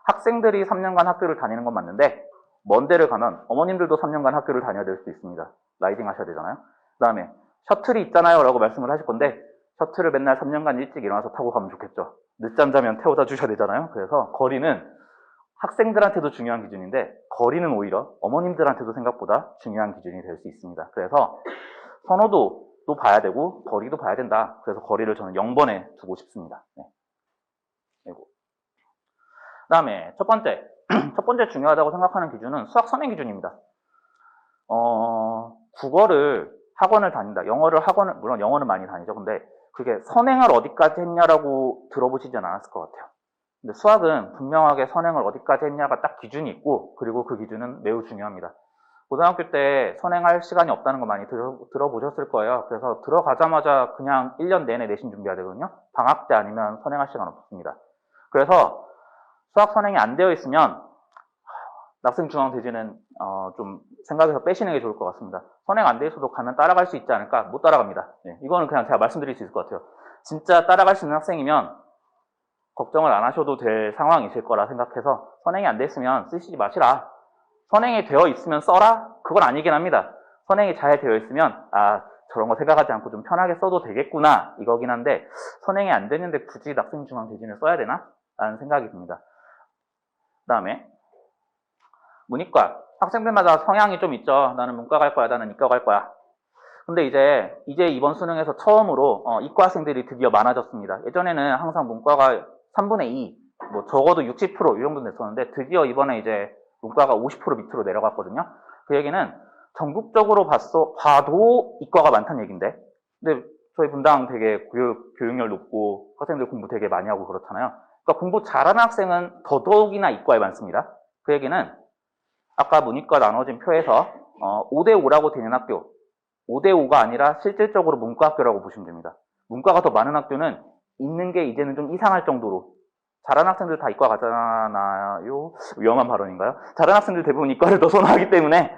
학생들이 3년간 학교를 다니는 건 맞는데 먼 데를 가면 어머님들도 3년간 학교를 다녀야 될 수도 있습니다. 라이딩 하셔야 되잖아요. 그 다음에 셔틀이 있잖아요 라고 말씀을 하실 건데 셔틀을 맨날 3년간 일찍 일어나서 타고 가면 좋겠죠. 늦잠 자면 태워다 주셔야 되잖아요. 그래서 거리는 학생들한테도 중요한 기준인데 거리는 오히려 어머님들한테도 생각보다 중요한 기준이 될 수 있습니다. 그래서 선호도도 봐야 되고 거리도 봐야 된다. 그래서 거리를 저는 0번에 두고 싶습니다. 네. 그리고 그 다음에 첫 번째 중요하다고 생각하는 기준은 수학 선행 기준입니다. 국어를 학원을 다닌다. 물론 영어는 많이 다니죠. 근데 그게 선행을 어디까지 했냐라고 들어보시진 않았을 것 같아요. 근데 수학은 분명하게 선행을 어디까지 했냐가 딱 기준이 있고 그리고 그 기준은 매우 중요합니다. 고등학교 때 선행할 시간이 없다는 거 많이 들어보셨을 거예요. 그래서 들어가자마자 그냥 1년 내내 내신 준비해야 되거든요. 방학 때 아니면 선행할 시간 없습니다. 그래서 수학 선행이 안 되어 있으면 낙생중앙대지는 좀 생각해서 빼시는 게 좋을 것 같습니다. 선행 안 돼 있어도 가면 따라갈 수 있지 않을까? 못 따라갑니다. 네, 이거는 그냥 제가 말씀드릴 수 있을 것 같아요. 진짜 따라갈 수 있는 학생이면 걱정을 안 하셔도 될 상황이실 거라 생각해서 선행이 안 됐으면 쓰시지 마시라. 선행이 되어 있으면 써라? 그건 아니긴 합니다. 선행이 잘 되어 있으면 저런 거 생각하지 않고 좀 편하게 써도 되겠구나 이거긴 한데 선행이 안 되는데 굳이 낙생중앙대진을 써야 되나? 라는 생각이 듭니다. 그 다음에 문이과 학생들마다 성향이 좀 있죠. 나는 문과 갈 거야, 나는 이과 갈 거야. 근데 이제 이번 수능에서 처음으로 이과 학생들이 드디어 많아졌습니다. 예전에는 항상 문과가 3분의 2, 적어도 60% 이 정도 됐었는데 드디어 이번에 이제 문과가 50% 밑으로 내려갔거든요. 그 얘기는 전국적으로 봐도 이과가 많다는 얘기인데 근데 저희 분당 되게 교육열 높고 학생들 공부 되게 많이 하고 그렇잖아요. 그러니까 공부 잘하는 학생은 더더욱이나 이과에 많습니다. 그 얘기는 아까 문이과 나눠진 표에서 5대5라고 되는 학교, 5대5가 아니라 실질적으로 문과 학교라고 보시면 됩니다. 문과가 더 많은 학교는 있는 게 이제는 좀 이상할 정도로, 잘하는 학생들 다 이과 가잖아요. 위험한 발언인가요? 잘하는 학생들 대부분 이과를 더 선호하기 때문에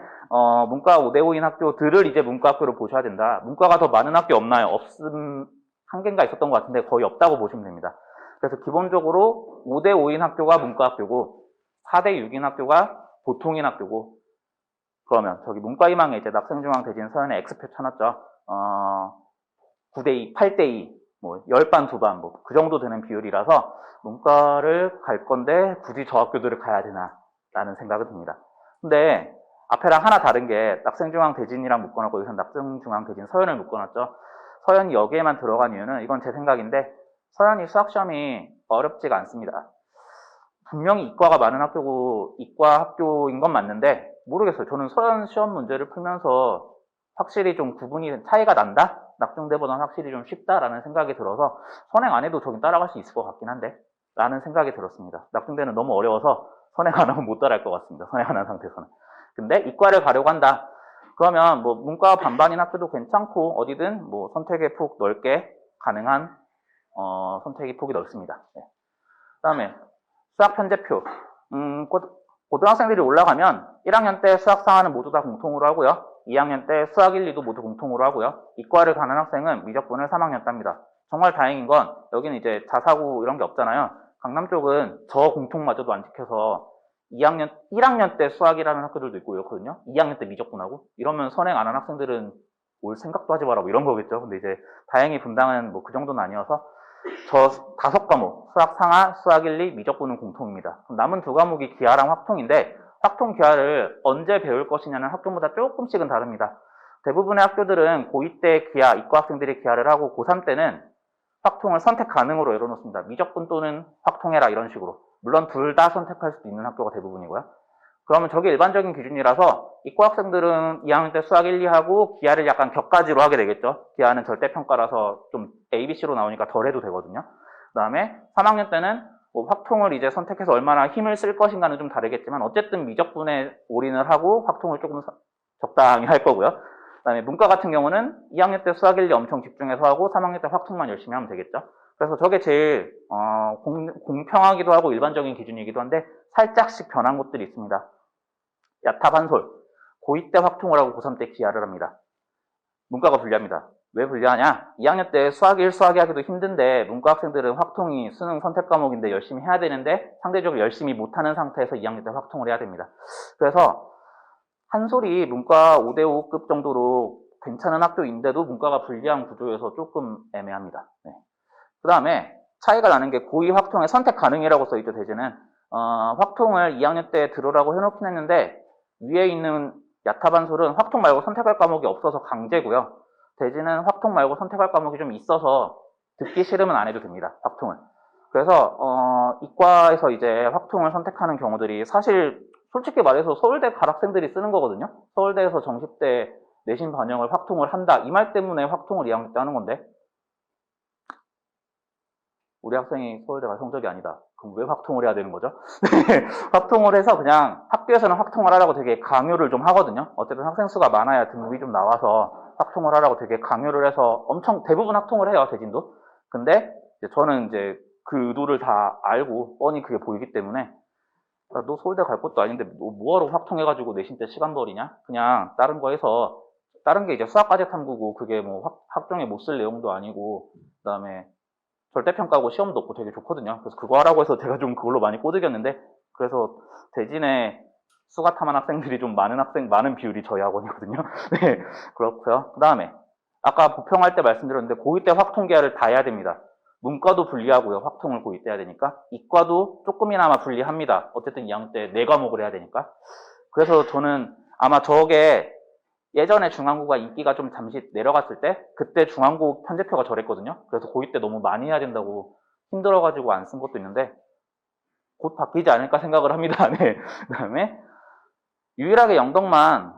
문과 5대5인 학교들을 이제 문과 학교로 보셔야 된다. 문과가 더 많은 학교 없나요? 없음, 한 개인가 있었던 것 같은데 거의 없다고 보시면 됩니다. 그래서 기본적으로 5대5인 학교가 문과 학교고 4대6인 학교가 보통인 학교고, 그러면 저기 문과 희망에 이제 낙생중앙 대진 서연에 X표 쳐놨죠. 9대2, 8대2, 뭐 10반, 2반, 뭐 그 정도 되는 비율이라서 문과를 갈 건데 굳이 저 학교들을 가야 되나 라는 생각이 듭니다. 근데 앞에랑 하나 다른 게 낙생중앙 대진이랑 묶어놨고 여기서 낙생중앙 대진 서연을 묶어놨죠. 서연이 여기에만 들어간 이유는, 이건 제 생각인데, 서연이 수학시험이 어렵지가 않습니다. 분명히 이과가 많은 학교고 이과 학교인 건 맞는데 모르겠어요. 저는 서연 시험 문제를 풀면서 확실히 좀 구분이 차이가 난다? 낙중대보다는 확실히 좀 쉽다라는 생각이 들어서 선행 안 해도 저긴 따라갈 수 있을 것 같긴 한데 라는 생각이 들었습니다. 낙중대는 너무 어려워서 선행 안 하면 못 따라할 것 같습니다. 선행 안 한 상태에서는. 근데 이과를 가려고 한다. 그러면 뭐 문과 반반인 학교도 괜찮고 어디든 뭐 선택의 폭 넓게 가능한 선택의 폭이 넓습니다. 네. 그다음에 수학 편제표. 고등학생들이 올라가면 1학년 때 수학 상하는 모두 다 공통으로 하고요. 2학년 때 수학 1, 2도 모두 공통으로 하고요. 이과를 가는 학생은 미적분을 3학년 땁니다. 정말 다행인 건 여기는 이제 자사고 이런 게 없잖아요. 강남 쪽은 저 공통마저도 안 지켜서 1학년 때 수학이라는 학교들도 있고 이렇거든요. 2학년 때 미적분하고. 이러면 선행 안 한 학생들은 올 생각도 하지 마라 뭐 이런 거겠죠. 근데 이제 다행히 분당은 뭐 그 정도는 아니어서 저 5과목, 수학 상하, 수학 1, 2, 미적분은 공통입니다. 그럼 남은 2과목이 기하랑 확통인데 확통 기하를 언제 배울 것이냐는 학교마다 조금씩은 다릅니다. 대부분의 학교들은 고2 때 기하, 이과 학생들이 기하를 하고 고3 때는 확통을 선택 가능으로 열어놓습니다. 미적분 또는 확통해라 이런 식으로. 물론 둘 다 선택할 수도 있는 학교가 대부분이고요. 그러면 저게 일반적인 기준이라서 이과 학생들은 2학년 때 수학 1, 2하고 기하를 약간 격가지로 하게 되겠죠. 기하는 절대평가라서 좀 ABC로 나오니까 덜 해도 되거든요. 그 다음에 3학년 때는 뭐 확통을 이제 선택해서 얼마나 힘을 쓸 것인가는 좀 다르겠지만 어쨌든 미적분에 올인을 하고 확통을 조금 적당히 할 거고요. 그 다음에 문과 같은 경우는 2학년 때 수학 1, 2 엄청 집중해서 하고 3학년 때 확통만 열심히 하면 되겠죠. 그래서 저게 제일 공평하기도 하고 일반적인 기준이기도 한데 살짝씩 변한 곳들이 있습니다. 야타반솔, 고2 때 확통을 하고 고3 때 기하를 합니다. 문과가 불리합니다. 왜 불리하냐? 2학년 때 수학 1, 수학 2 하기도 힘든데 문과 학생들은 확통이 수능 선택 과목인데 열심히 해야 되는데 상대적으로 열심히 못하는 상태에서 2학년 때 확통을 해야 됩니다. 그래서 한솔이 문과 5대5급 정도로 괜찮은 학교인데도 문과가 불리한 구조여서 조금 애매합니다. 네. 그 다음에 차이가 나는 게 고2 확통에 선택 가능이라고 써있죠, 대지는. 확통을 2학년 때 들으라고 해놓긴 했는데 위에 있는 야타반솔은 확통 말고 선택할 과목이 없어서 강제고요. 대지는 확통 말고 선택할 과목이 좀 있어서 듣기 싫으면 안 해도 됩니다, 확통을. 그래서 이과에서 이제 확통을 선택하는 경우들이 사실 솔직히 말해서 서울대 갈 학생들이 쓰는 거거든요. 서울대에서 정시때 내신 반영을 확통을 한다. 이 말 때문에 확통을 2학년 때 하는 건데 우리 학생이 서울대 갈 성적이 아니다. 그럼 왜 확통을 해야 되는 거죠? 확통을 해서 그냥 학교에서는 확통을 하라고 되게 강요를 좀 하거든요. 어쨌든 학생 수가 많아야 등급이 좀 나와서 확통을 하라고 되게 강요를 해서 엄청 대부분 확통을 해요, 대진도. 근데 저는 이제 그 의도를 다 알고 뻔히 그게 보이기 때문에 야, 너 서울대 갈 것도 아닌데 뭐하러 확통해가지고 내신 때 시간 버리냐? 그냥 다른 거 해서 다른 게 이제 수학과제 탐구고 그게 뭐 학종에 못 쓸 내용도 아니고 그다음에 절대평가고 시험도 없고 되게 좋거든요. 그래서 그거 하라고 해서 제가 좀 그걸로 많이 꼬드겼는데 그래서 대진에 수가 탐한 학생들이 좀 많은 비율이 저희 학원이거든요. 네, 그렇고요. 그 다음에 아까 부평할 때 말씀드렸는데 고2 때 확통 계열을 다 해야 됩니다. 문과도 불리하고요. 확통을 고2 때 해야 되니까. 이과도 조금이나마 불리합니다. 어쨌든 2학년 때 4과목을 해야 되니까. 그래서 저는 아마 저게 예전에 중앙고가 인기가 좀 잠시 내려갔을 때 그때 중앙고 편제표가 저랬거든요. 그래서 고2 때 너무 많이 해야 된다고 힘들어가지고 안 쓴 것도 있는데 곧 바뀌지 않을까 생각을 합니다. 네. 그 다음에 유일하게 영덕만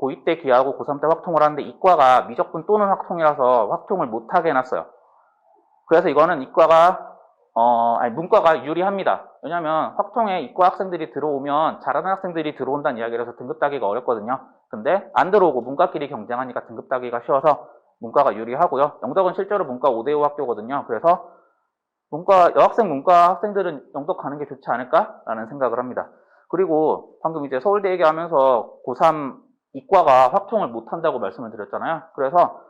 고2 때 기하고 고3 때 확통을 하는데 이과가 미적분 또는 확통이라서 확통을 못하게 해놨어요. 그래서 이거는 이과가 아니, 문과가 유리합니다. 왜냐면 확통에 이과 학생들이 들어오면 잘하는 학생들이 들어온다는 이야기라서 등급 따기가 어렵거든요. 근데 안 들어오고 문과끼리 경쟁하니까 등급 따기가 쉬워서 문과가 유리하고요. 영덕은 실제로 문과 5대5 학교거든요. 그래서 여학생 문과 학생들은 영덕 가는 게 좋지 않을까라는 생각을 합니다. 그리고 방금 이제 서울대 얘기하면서 고3 이과가 확통을 못 한다고 말씀을 드렸잖아요. 그래서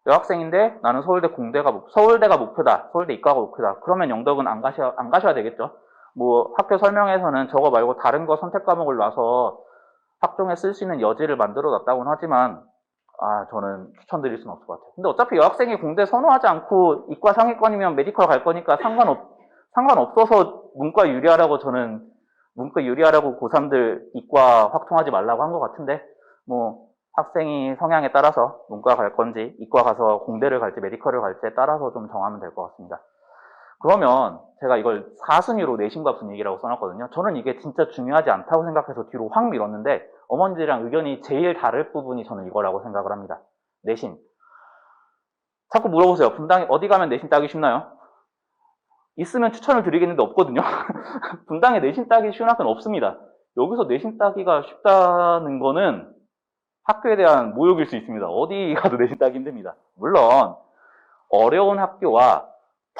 여학생인데 나는 서울대가 목표다. 서울대 이과가 목표다. 그러면 영덕은 안 가셔야 되겠죠. 뭐 학교 설명에서는 저거 말고 다른 거 선택 과목을 놔서 학종에 쓸 수 있는 여지를 만들어 놨다고는 하지만 저는 추천드릴 수는 없을 것 같아요. 근데 어차피 여학생이 공대 선호하지 않고 이과 상위권이면 메디컬 갈 거니까 상관없어서 문과 유리하라고 고3들 이과 확통하지 말라고 한 것 같은데, 뭐, 학생이 성향에 따라서 문과 갈 건지, 이과 가서 공대를 갈지, 메디컬을 갈지에 따라서 좀 정하면 될 것 같습니다. 그러면 제가 이걸 4순위로 내신과 분위기라고 써놨거든요. 저는 이게 진짜 중요하지 않다고 생각해서 뒤로 확 밀었는데, 어머니들이랑 의견이 제일 다를 부분이 저는 이거라고 생각을 합니다. 내신. 자꾸 물어보세요. 분당에 어디 가면 내신 따기 쉽나요? 있으면 추천을 드리겠는데 없거든요. 분당에 내신 따기 쉬운 학교는 없습니다. 여기서 내신 따기가 쉽다는 거는 학교에 대한 모욕일 수 있습니다. 어디 가도 내신 따기 힘듭니다. 물론 어려운 학교와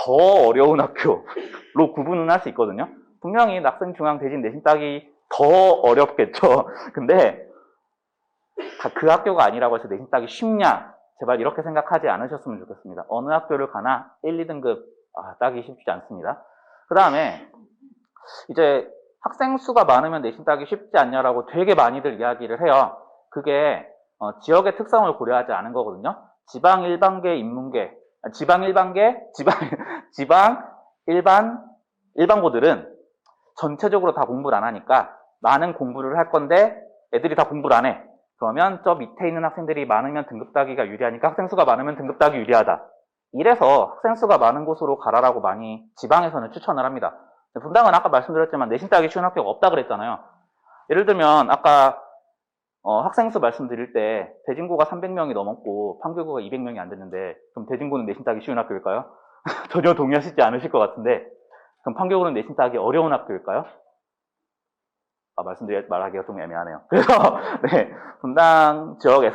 더 어려운 학교로 구분은 할 수 있거든요. 분명히 낙생 중앙 대진 내신 따기 더 어렵겠죠. 근데 그 학교가 아니라고 해서 내신 따기 쉽냐? 제발 이렇게 생각하지 않으셨으면 좋겠습니다. 어느 학교를 가나 1, 2등급 따기 쉽지 않습니다. 그 다음에 이제 학생 수가 많으면 내신 따기 쉽지 않냐라고 되게 많이들 이야기를 해요. 그게 지역의 특성을 고려하지 않은 거거든요. 지방 일반계 인문계, 일반고들은 전체적으로 다 공부를 안 하니까 많은 공부를 할 건데 애들이 다 공부를 안 해. 그러면 저 밑에 있는 학생들이 많으면 등급 따기가 유리하니까 학생 수가 많으면 등급 따기 유리하다. 이래서 학생 수가 많은 곳으로 가라라고 많이 지방에서는 추천을 합니다. 분당은 아까 말씀드렸지만 내신 따기 쉬운 학교가 없다 그랬잖아요. 예를 들면 아까 학생 수 말씀드릴 때 대진고가 300명이 넘었고 판교구가 200명이 안 됐는데 그럼 대진고는 내신 따기 쉬운 학교일까요? 전혀 동의하시지 않으실 것 같은데 그럼 판교구는 내신 따기 어려운 학교일까요? 말하기가 좀 애매하네요. 그래서 네, 분당 지역의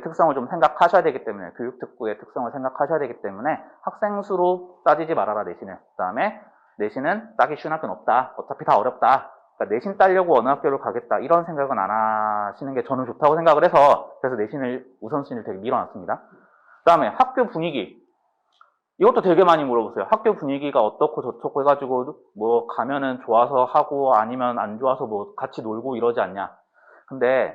특성을 좀 생각하셔야 되기 때문에 교육특구의 특성을 생각하셔야 되기 때문에 학생 수로 따지지 말아라 내신을. 그 다음에 내신은 따기 쉬운 학교는 없다. 어차피 다 어렵다. 그러니까 내신 따려고 어느 학교를 가겠다. 이런 생각은 안 하시는 게 저는 좋다고 생각을 해서 그래서 내신을 우선순위를 되게 밀어놨습니다. 그 다음에 학교 분위기. 이것도 되게 많이 물어보세요. 학교 분위기가 어떻고 저떻고 해가지고 뭐 가면은 좋아서 하고 아니면 안 좋아서 뭐 같이 놀고 이러지 않냐. 근데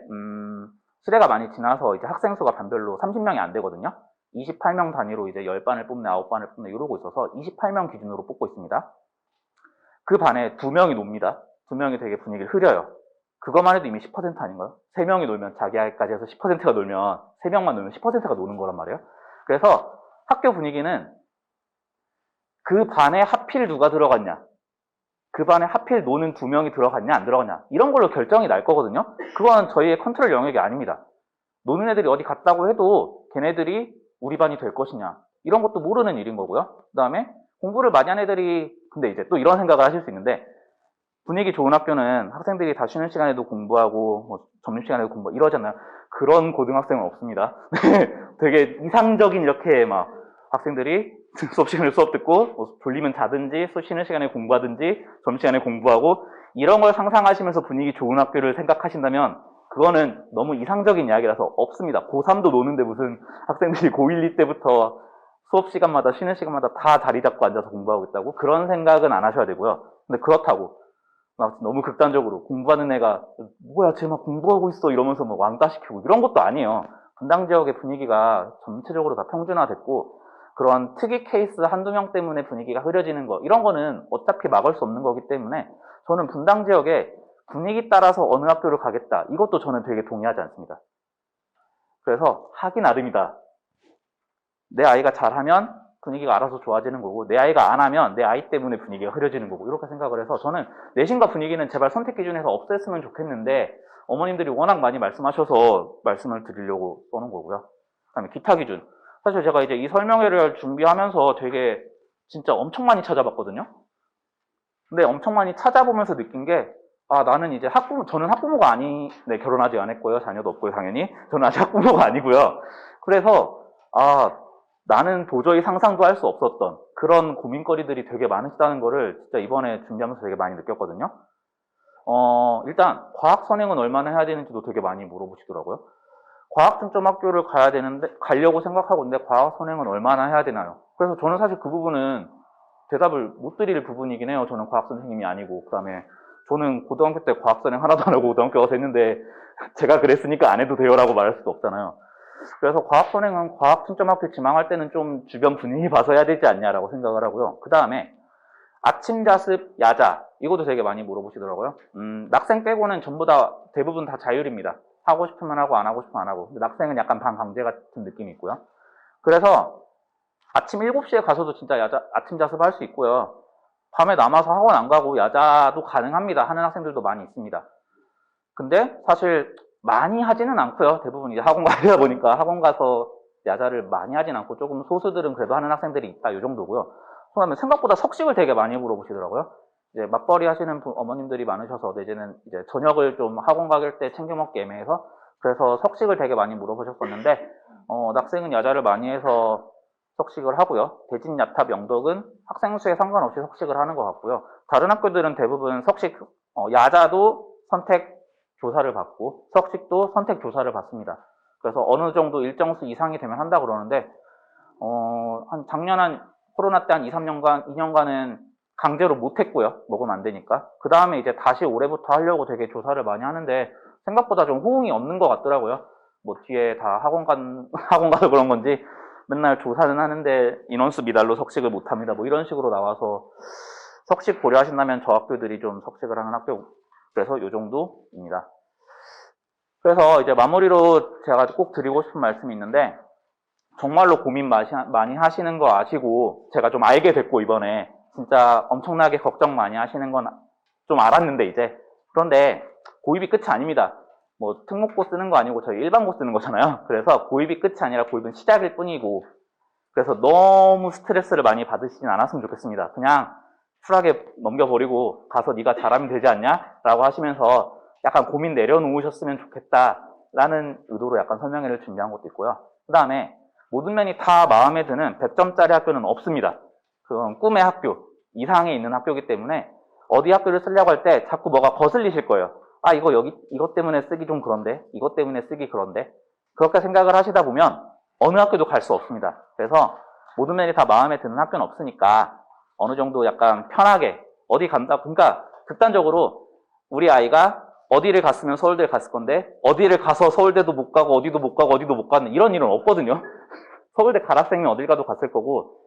시대가 많이 지나서 이제 학생 수가 반별로 30명이 안 되거든요. 28명 단위로 이제 10반을 뽑네 9반을 뽑네 이러고 있어서 28명 기준으로 뽑고 있습니다. 그 반에 2명이 놉니다. 2명이 되게 분위기를 흐려요. 그것만 해도 이미 10% 아닌가요? 3명이 놀면 자기 아이까지 해서 10%가 놀면 3명만 놀면 10%가 노는 거란 말이에요. 그래서 학교 분위기는 그 반에 하필 누가 들어갔냐, 그 반에 하필 노는 2명이 들어갔냐 안 들어갔냐 이런 걸로 결정이 날 거거든요. 그건 저희의 컨트롤 영역이 아닙니다. 노는 애들이 어디 갔다고 해도 걔네들이 우리 반이 될 것이냐 이런 것도 모르는 일인 거고요. 그 다음에 공부를 많이 한 애들이 근데 이제 또 이런 생각을 하실 수 있는데 분위기 좋은 학교는 학생들이 다 쉬는 시간에도 공부하고 뭐 점심시간에도 공부하고 이러잖아요. 그런 고등학생은 없습니다. 되게 이상적인 이렇게 막 학생들이 수업 시간에 수업 듣고 뭐 졸리면 자든지 쉬는 시간에 공부하든지 점심시간에 공부하고 이런 걸 상상하시면서 분위기 좋은 학교를 생각하신다면 그거는 너무 이상적인 이야기라서 없습니다. 고3도 노는데 무슨 학생들이 고1, 2때부터 수업 시간마다 쉬는 시간마다 다 자리 잡고 앉아서 공부하고 있다고? 그런 생각은 안 하셔야 되고요. 근데 그렇다고 막 너무 극단적으로 공부하는 애가 뭐야 쟤 막 공부하고 있어 이러면서 막 왕따 시키고 이런 것도 아니에요. 분당 지역의 분위기가 전체적으로 다 평준화됐고 그런 특이 케이스 한두 명 때문에 분위기가 흐려지는 거 이런 거는 어차피 막을 수 없는 거기 때문에 저는 분당 지역의 분위기 따라서 어느 학교를 가겠다 이것도 저는 되게 동의하지 않습니다. 그래서 하기 나름이다. 내 아이가 잘하면 분위기가 알아서 좋아지는 거고 내 아이가 안 하면 내 아이 때문에 분위기가 흐려지는 거고 이렇게 생각을 해서 저는 내신과 분위기는 제발 선택 기준에서 없앴으면 좋겠는데 어머님들이 워낙 많이 말씀하셔서 말씀을 드리려고 써놓은 거고요. 그 다음에 기타 기준. 사실 제가 이제 이 설명회를 준비하면서 되게 진짜 엄청 많이 찾아봤거든요. 근데 엄청 많이 찾아보면서 느낀 게, 아, 나는 이제 저는 학부모가 네, 결혼하지 않았고요. 자녀도 없고요, 당연히. 저는 아직 학부모가 아니고요. 그래서, 아, 나는 도저히 상상도 할 수 없었던 그런 고민거리들이 되게 많으시다는 거를 진짜 이번에 준비하면서 되게 많이 느꼈거든요. 일단, 과학 선행은 얼마나 해야 되는지도 되게 많이 물어보시더라고요. 과학중점학교를 가려고 생각하고 있는데, 과학 선행은 얼마나 해야 되나요? 그래서 저는 사실 그 부분은 대답을 못 드릴 부분이긴 해요. 저는 과학 선생님이 아니고. 그 다음에 저는 고등학교 때 과학 선행 하나도 안 하고 고등학교 가서 했는데 제가 그랬으니까 안 해도 돼요라고 말할 수도 없잖아요. 그래서 과학 선행은 과학 중점학교 지망할 때는 좀 주변 분위기 봐서 해야 되지 않냐라고 생각을 하고요. 그 다음에 아침 자습, 야자 이것도 되게 많이 물어보시더라고요. 낙생 빼고는 전부 다 대부분 다 자율입니다. 하고 싶으면 하고 안 하고 싶으면 안 하고. 근데 낙생은 약간 반강제 같은 느낌이 있고요. 그래서 아침 7시에 가서도 진짜 아침 자습 할 수 있고요. 밤에 남아서 학원 안 가고 야자도 가능합니다. 하는 학생들도 많이 있습니다. 근데 사실 많이 하지는 않고요. 대부분 이제 학원 가다 보니까 학원 가서 야자를 많이 하진 않고 조금 소수들은 그래도 하는 학생들이 있다. 이 정도고요. 그다음에 생각보다 석식을 되게 많이 물어보시더라고요. 이제 맞벌이 하시는 어머님들이 많으셔서 이제는 이제 저녁을 좀 학원 가길 때 챙겨 먹기 애매해서 그래서 석식을 되게 많이 물어보셨었는데 낙생은 야자를 많이 해서 석식을 하고요. 대진, 야탑, 영덕은 학생 수에 상관없이 석식을 하는 것 같고요. 다른 학교들은 대부분 석식, 야자도 선택 조사를 받고 석식도 선택 조사를 받습니다. 그래서 어느 정도 일정 수 이상이 되면 한다 그러는데 작년 코로나 때 한 2년간은 강제로 못했고요. 먹으면 안 되니까. 그 다음에 이제 다시 올해부터 하려고 되게 조사를 많이 하는데 생각보다 좀 호응이 없는 것 같더라고요. 뭐 뒤에 다 학원 가서 그런 건지 맨날 조사는 하는데 인원수 미달로 석식을 못합니다. 뭐 이런 식으로 나와서 석식 고려하신다면 저 학교들이 좀 석식을 하는 학교 그래서 요 정도입니다. 그래서 이제 마무리로 제가 꼭 드리고 싶은 말씀이 있는데 정말로 고민 많이 하시는 거 아시고 제가 좀 알게 됐고 이번에 진짜 엄청나게 걱정 많이 하시는 건 좀 알았는데 이제 그런데 고입이 끝이 아닙니다. 뭐 특목고 쓰는 거 아니고 저희 일반고 쓰는 거잖아요. 그래서 고입이 끝이 아니라 고입은 시작일 뿐이고 그래서 너무 스트레스를 많이 받으시진 않았으면 좋겠습니다. 그냥 쿨하게 넘겨버리고 가서 네가 잘하면 되지 않냐? 라고 하시면서 약간 고민 내려놓으셨으면 좋겠다라는 의도로 약간 설명회를 준비한 것도 있고요. 그 다음에 모든 면이 다 마음에 드는 100점짜리 학교는 없습니다. 그건 꿈의 학교 이상에 있는 학교이기 때문에 어디 학교를 쓰려고 할 때 자꾸 뭐가 거슬리실 거예요. 아, 이것 때문에 쓰기 좀 그런데, 이것 때문에 쓰기 그런데. 그렇게 생각을 하시다 보면 어느 학교도 갈 수 없습니다. 그래서 모든 면이 다 마음에 드는 학교는 없으니까 어느 정도 약간 편하게 어디 간다. 그러니까 극단적으로 우리 아이가 어디를 갔으면 서울대를 갔을 건데 어디를 가서 서울대도 못 가고 어디도 못 가고 어디도 못 가는 이런 일은 없거든요. 서울대 가락생이면 어딜 가도 갔을 거고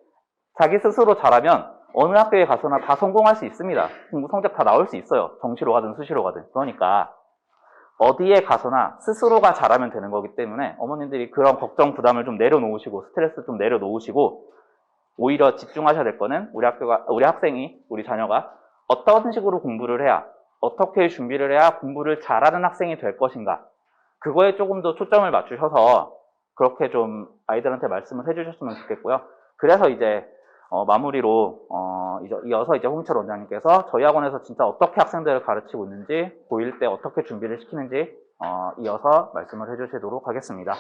자기 스스로 잘하면 어느 학교에 가서나 다 성공할 수 있습니다. 공부 성적 다 나올 수 있어요. 정시로 가든 수시로 가든. 그러니까 어디에 가서나 스스로가 잘하면 되는 거기 때문에 어머님들이 그런 걱정 부담을 좀 내려놓으시고 스트레스 좀 내려놓으시고 오히려 집중하셔야 될 거는 우리 자녀가 어떤 식으로 공부를 해야 어떻게 준비를 해야 공부를 잘하는 학생이 될 것인가 그거에 조금 더 초점을 맞추셔서 그렇게 좀 아이들한테 말씀을 해주셨으면 좋겠고요. 그래서 이제 마무리로 이어서 이제 홍철 원장님께서 저희 학원에서 진짜 어떻게 학생들을 가르치고 있는지 고1 때 어떻게 준비를 시키는지 이어서 말씀을 해주시도록 하겠습니다.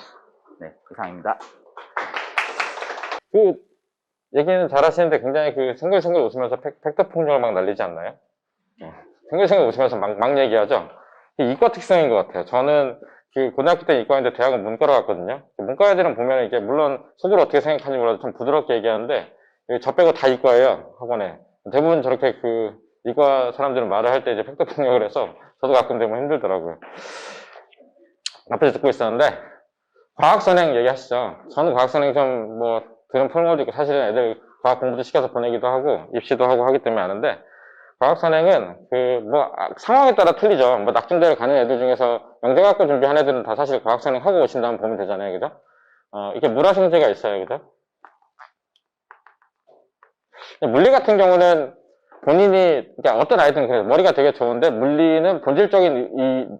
네, 이상입니다. 그 얘기는 잘하시는데 굉장히 그 생글생글 웃으면서 팩트 폭력을 막 날리지 않나요? 생글생글 웃으면서 막 얘기하죠. 이과 특성인 것 같아요. 저는 그 고등학교 때 이과인데 대학은 문과로 갔거든요. 문과 애들은 보면 이게 물론 속으로 어떻게 생각하는지 몰라도 좀 부드럽게 얘기하는데 저 빼고 다 이과예요, 학원에. 대부분 저렇게 그 이과 사람들은 말을 할 때 이제 팩트 폭력을 해서 저도 가끔 되면 힘들더라고요. 앞에서 듣고 있었는데 과학 선행 얘기하시죠. 저는 과학 선행 좀 뭐 들은 프로모도 있고 사실은 애들 과학 공부도 시켜서 보내기도 하고 입시도 하고 하기 때문에 아는데 과학 선행은 상황에 따라 틀리죠. 뭐 낙중대를 가는 애들 중에서 영재학교 준비한 애들은 다 사실 과학 선행 하고 오신다면 보면 되잖아요, 그죠? 이게 물화생제가 있어요, 그죠? 물리 같은 경우는 본인이, 그러니까 어떤 아이들은 그래요. 머리가 되게 좋은데 물리는 본질적인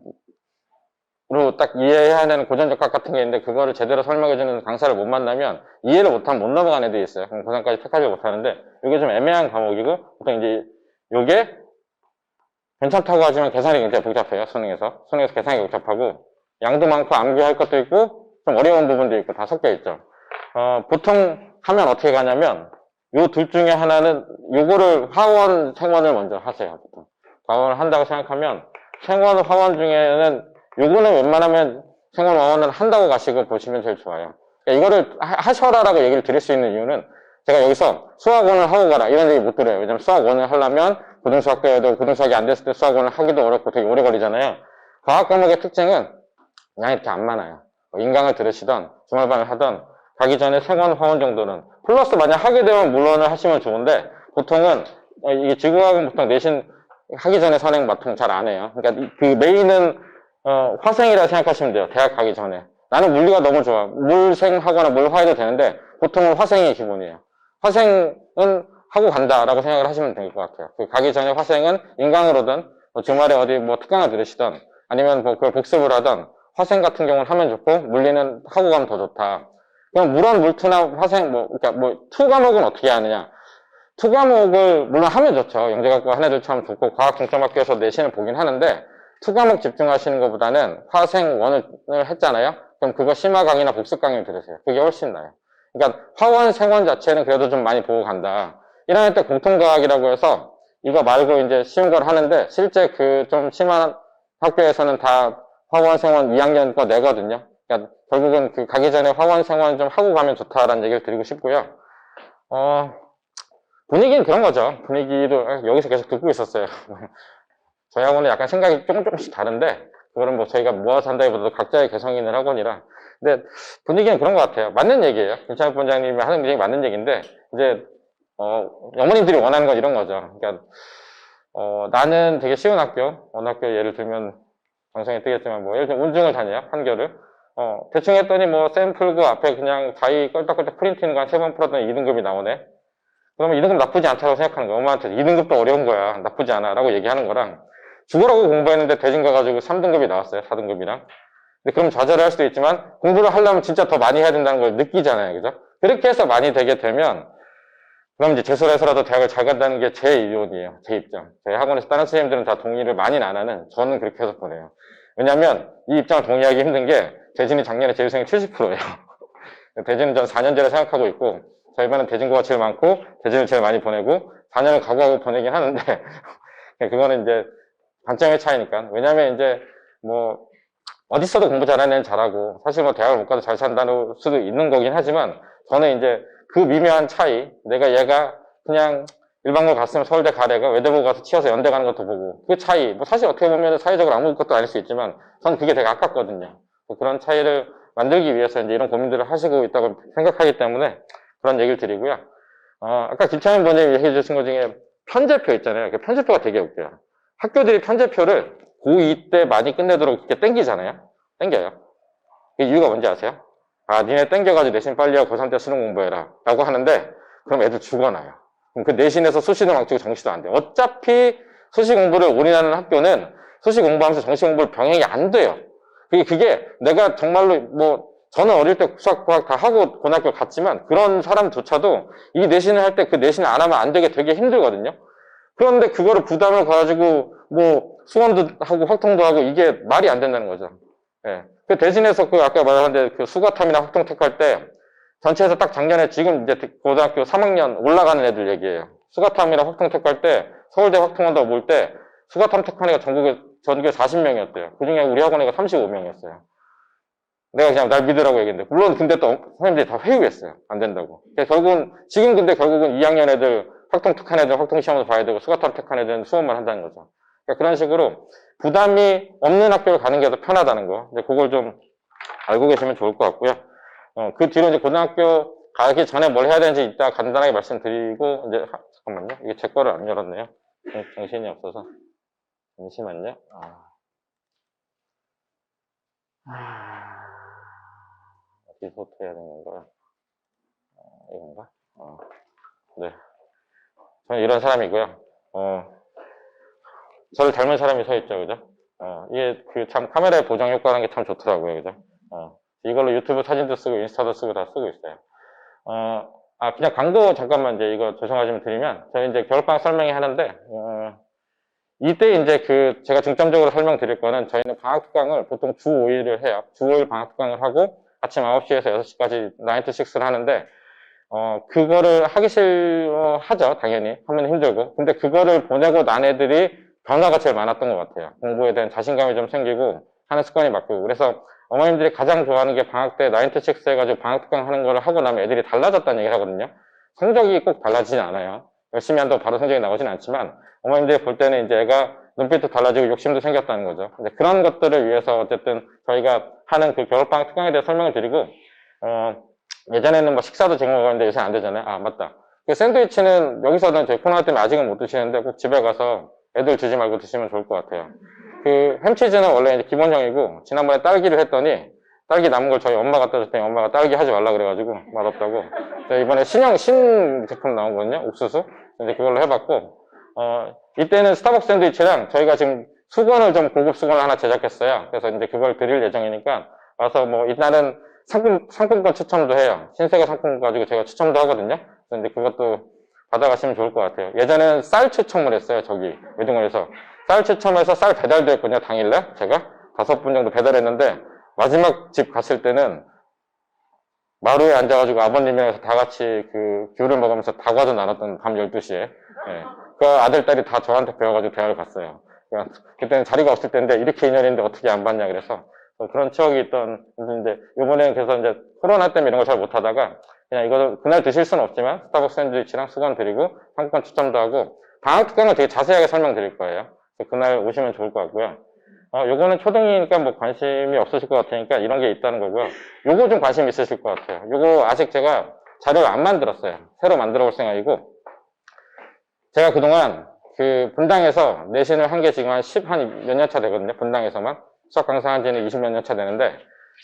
딱 이해해야 되는 고전적학 같은 게 있는데 그거를 제대로 설명해주는 강사를 못 만나면 이해를 못하면 못 넘어가는 애들이 있어요. 그럼 고3까지 택하지 못하는데 이게 좀 애매한 과목이고 보통 이제 요게 괜찮다고 하지만 계산이 굉장히 복잡해요. 수능에서 계산이 복잡하고 양도 많고 암기할 것도 있고 좀 어려운 부분도 있고 다 섞여 있죠. 보통 하면 어떻게 가냐면 요 둘 중에 하나는 요거를 화원 생원을 먼저 하세요. 보통 화원을 한다고 생각하면 생원 화원 중에는 요거는 웬만하면 생원 화원은 한다고 가시고 보시면 제일 좋아요. 그러니까 이거를 하셔라라고 얘기를 드릴 수 있는 이유는 제가 여기서 수학원을 하고 가라 이런 얘기 못 들어요. 왜냐면 수학원을 하려면 고등수학교에도 고등수학이 안 됐을 때 수학원을 하기도 어렵고 되게 오래 걸리잖아요. 과학 과목의 특징은 그냥 이렇게 안 많아요. 인강을 들으시던 주말반을 하던 가기 전에 생원 화원 정도는 플러스 만약 하게 되면 물론을 하시면 좋은데 보통은 이게 지구과학은 보통 내신 하기 전에 선행 보통 잘 안 해요. 그러니까 그 메인은 화생이라 생각하시면 돼요. 대학 가기 전에. 나는 물리가 너무 좋아. 물생하거나 물화해도 되는데 보통은 화생이 기본이에요. 화생은 하고 간다라고 생각을 하시면 될 것 같아요. 그 가기 전에 화생은 인강으로든 주말에 어디 뭐 특강을 들으시던 아니면 뭐 그걸 복습을 하던 화생 같은 경우는 하면 좋고 물리는 하고 가면 더 좋다. 그럼 물원, 물투나 화생 그러니까 투 과목은 어떻게 하느냐? 투 과목을 물론 하면 좋죠. 영재학과 한 애들처럼 좋고 과학 중점학교에서 내신을 보긴 하는데 투 과목 집중하시는 것보다는 화생 원을 했잖아요. 그럼 그거 심화 강의나 복습 강의를 들으세요. 그게 훨씬 나아요. 그러니까 화원, 생원 자체는 그래도 좀 많이 보고 간다. 1학년 때 공통과학이라고 해서 이거 말고 이제 쉬운 걸 하는데 실제 그 좀 심한 학교에서는 다 화원, 생원 2학년 거 내거든요. 그러니까 결국은 그 가기 전에 화원, 생원 좀 하고 가면 좋다라는 얘기를 드리고 싶고요. 분위기는 그런 거죠. 분위기도 여기서 계속 듣고 있었어요. 저희하고는 약간 생각이 조금씩 다른데 그거는 뭐 저희가 모아서 한다기보다도 각자의 개성 있는 학원이라 근데 분위기는 그런 것 같아요. 맞는 얘기예요. 김창욱 본장님이 하는 얘기 맞는 얘기인데 이제 어머님들이 원하는 건 이런 거죠. 그러니까 나는 되게 쉬운 학교 어느 학교 예를 들면 방송에 뜨겠지만 뭐 예를 들면 운중을 다녀요. 판교를 대충 했더니 뭐 쌤 풀고 앞에 그냥 자기 껄떡껄떡 프린트는 거 한 3번 풀었더니 2등급이 나오네. 그러면 2등급 나쁘지 않다고 생각하는 거야. 엄마한테 2등급도 어려운 거야. 나쁘지 않아. 라고 얘기하는 거랑 죽으라고 공부했는데 대진 가가지고 3등급이 나왔어요. 4등급이랑. 근데 그럼 좌절을 할 수도 있지만 공부를 하려면 진짜 더 많이 해야 된다는 걸 느끼잖아요. 그죠? 그렇게 해서 많이 되게 되면 그럼 이제 재수를 해서라도 대학을 잘 간다는 게 제 이론이에요. 제 입장. 저희 학원에서 다른 선생님들은 다 동의를 많이는 안 하는 저는 그렇게 해서 보내요. 왜냐면 이 입장을 동의하기 힘든 게 대진이 작년에 재수생이 70%예요. 대진은 전 4년제를 생각하고 있고 저희 반은 대진고가 제일 많고 대진을 제일 많이 보내고 4년을 각오하고 보내긴 하는데 그거는 이제 관점의 차이니까. 왜냐면 이제 뭐 어디 있어도 공부 잘하는 애는 잘하고 사실 뭐 대학을 못 가도 잘 산다는 수도 있는 거긴 하지만 저는 이제 그 미묘한 차이 얘가 그냥 일반고 갔으면 서울대 가래가 외대보고 가서 치여서 연대 가는 것도 보고 그 차이 뭐 사실 어떻게 보면 사회적으로 아무것도 아닐 수 있지만 저는 그게 되게 아깝거든요. 그런 차이를 만들기 위해서 이제 이런 고민들을 하시고 있다고 생각하기 때문에 그런 얘기를 드리고요. 아까 김창현 본인이 얘기해 주신 것 중에 편제표 있잖아요. 그 편제표가 되게 웃겨요. 학교들이 편제표를 고2 때 많이 끝내도록 이렇게 땡기잖아요. 땡겨요. 그 이유가 뭔지 아세요? 니네 땡겨가지고 내신 빨리 하고 고3 때 수능 공부해라. 라고 하는데, 그럼 애들 죽어나요. 그럼 그 내신에서 수시도 망치고 정시도 안 돼요. 어차피 수시 공부를 올인하는 학교는 수시 공부하면서 정시 공부를 병행이 안 돼요. 그게 내가 정말로 저는 어릴 때 수학, 과학 다 하고 고등학교 갔지만 그런 사람조차도 이 내신을 할 때 그 내신을 안 하면 안 되게 되게 힘들거든요. 그런데 그거를 부담을 가지고 수원도 하고 확통도 하고 이게 말이 안 된다는 거죠. 예. 그 대신해서 아까 말했는데 그 수가탐이나 확통 택할 때 전체에서 딱 작년에 지금 이제 고등학교 3학년 올라가는 애들 얘기예요. 수가탐이나 확통 택할 때 서울대 확통한다고 볼 때 수가탐 택한 애가 전국에 40명이었대요. 그 중에 우리 학원 애가 35명이었어요. 내가 그냥 날 믿으라고 얘기했는데 물론 근데 또 선생님들이 다 회유했어요. 안 된다고. 결국은 2학년 애들 확통 택한 애들 확통 시험을 봐야 되고 수가탐 택한 애들은 수업만 한다는 거죠. 그러니까 그런 식으로 부담이 없는 학교를 가는 게 더 편하다는 거. 이제 그걸 좀 알고 계시면 좋을 것 같고요. 그 뒤로 이제 고등학교 가기 전에 뭘 해야 되는지 이따 간단하게 말씀드리고 이제 잠깐만요. 이게 제 거를 안 열었네요. 정신이 없어서 잠시만요. 어디서부터 해야 되는 건가요? 이건가? 네. 저는 이런 사람이고요. 저를 닮은 사람이 서 있죠, 그죠? 이게 그 참 카메라의 보정 효과라는 게 참 좋더라고요. 그죠? 이걸로 유튜브 사진도 쓰고 인스타도 쓰고 다 쓰고 있어요. 그냥 광고 잠깐만 이제 이거 죄송하지만 드리면, 저희 이제 겨울방학 설명회 하는데, 이때 이제 제가 중점적으로 설명드릴 거는 저희는 방학특강을 보통 주 5일을 해요. 주 5일 방학특강을 하고 아침 9시에서 6시까지 9 to 6를 하는데, 그거를 하기 싫어하죠. 당연히. 하면 힘들고. 근데 그거를 보내고 난 애들이 변화가 제일 많았던 것 같아요. 공부에 대한 자신감이 좀 생기고 하는 습관이 바뀌고. 그래서 어머님들이 가장 좋아하는 게 방학 때 9 to 6 해가지고 방학특강 하는 거를 하고 나면 애들이 달라졌다는 얘기를 하거든요. 성적이 꼭 달라지진 않아요. 열심히 한다고 바로 성적이 나오진 않지만 어머님들이 볼 때는 이제 애가 눈빛도 달라지고 욕심도 생겼다는 거죠. 근데 그런 것들을 위해서 어쨌든 저희가 하는 그 겨울방학 특강에 대해 설명을 드리고, 예전에는 뭐 식사도 지금 먹었는데 요새 안 되잖아요. 맞다. 그 샌드위치는 여기서는 저희 코로나 때문에 아직은 못 드시는데 꼭 집에 가서 애들 주지 말고 드시면 좋을 것 같아요. 그 햄치즈는 원래 이제 기본형이고, 지난번에 딸기를 했더니 딸기 남은 걸 저희 엄마가 따줬더니 엄마가 딸기 하지 말라 그래가지고 맛없다고. 이번에 신 제품 나온 거거든요. 옥수수. 이제 그걸로 해봤고, 이때는 스타벅스 샌드위치랑 저희가 지금 수건을 좀 고급 수건을 하나 제작했어요. 그래서 이제 그걸 드릴 예정이니까 와서 뭐 이날은 상품권 추첨도 해요. 신세계 상품권 가지고 제가 추첨도 하거든요. 그래서 이제 그것도 받아가시면 좋을 것 같아요. 예전에는 쌀 추첨을 했어요. 저기 외동호에서 쌀 추첨해서 쌀 배달도 했거든요. 당일날 제가 5분 정도 배달했는데 마지막 집 갔을 때는 마루에 앉아가지고 아버님이랑 다 같이 그 귤을 먹으면서 다과도 나눴던 밤 12시에 그 아들, 딸이 다 저한테 배워가지고 대학을 갔어요. 그때는 자리가 없을 때인데 이렇게 인연인데 어떻게 안 봤냐 그래서 그런 추억이 있던 분인데, 요번에는 그래서 이제 코로나 때문에 이런 걸 잘 못하다가 그냥 이거 그날 드실 수는 없지만 스타벅스 샌드위치랑 수건 드리고 상품권 추첨도 하고 방학특강을 되게 자세하게 설명드릴 거예요. 그날 오시면 좋을 것 같고요. 요거는 초등이니까 뭐 관심이 없으실 것 같으니까 이런 게 있다는 거고요. 요거 좀 관심 있으실 것 같아요. 요거 아직 제가 자료를 안 만들었어요. 새로 만들어 볼 생각이고, 제가 그동안 그 분당에서 내신을 한 게 지금 한 몇 년 차 되거든요. 분당에서만. 수학 강사한 지는 20몇 년 차 되는데,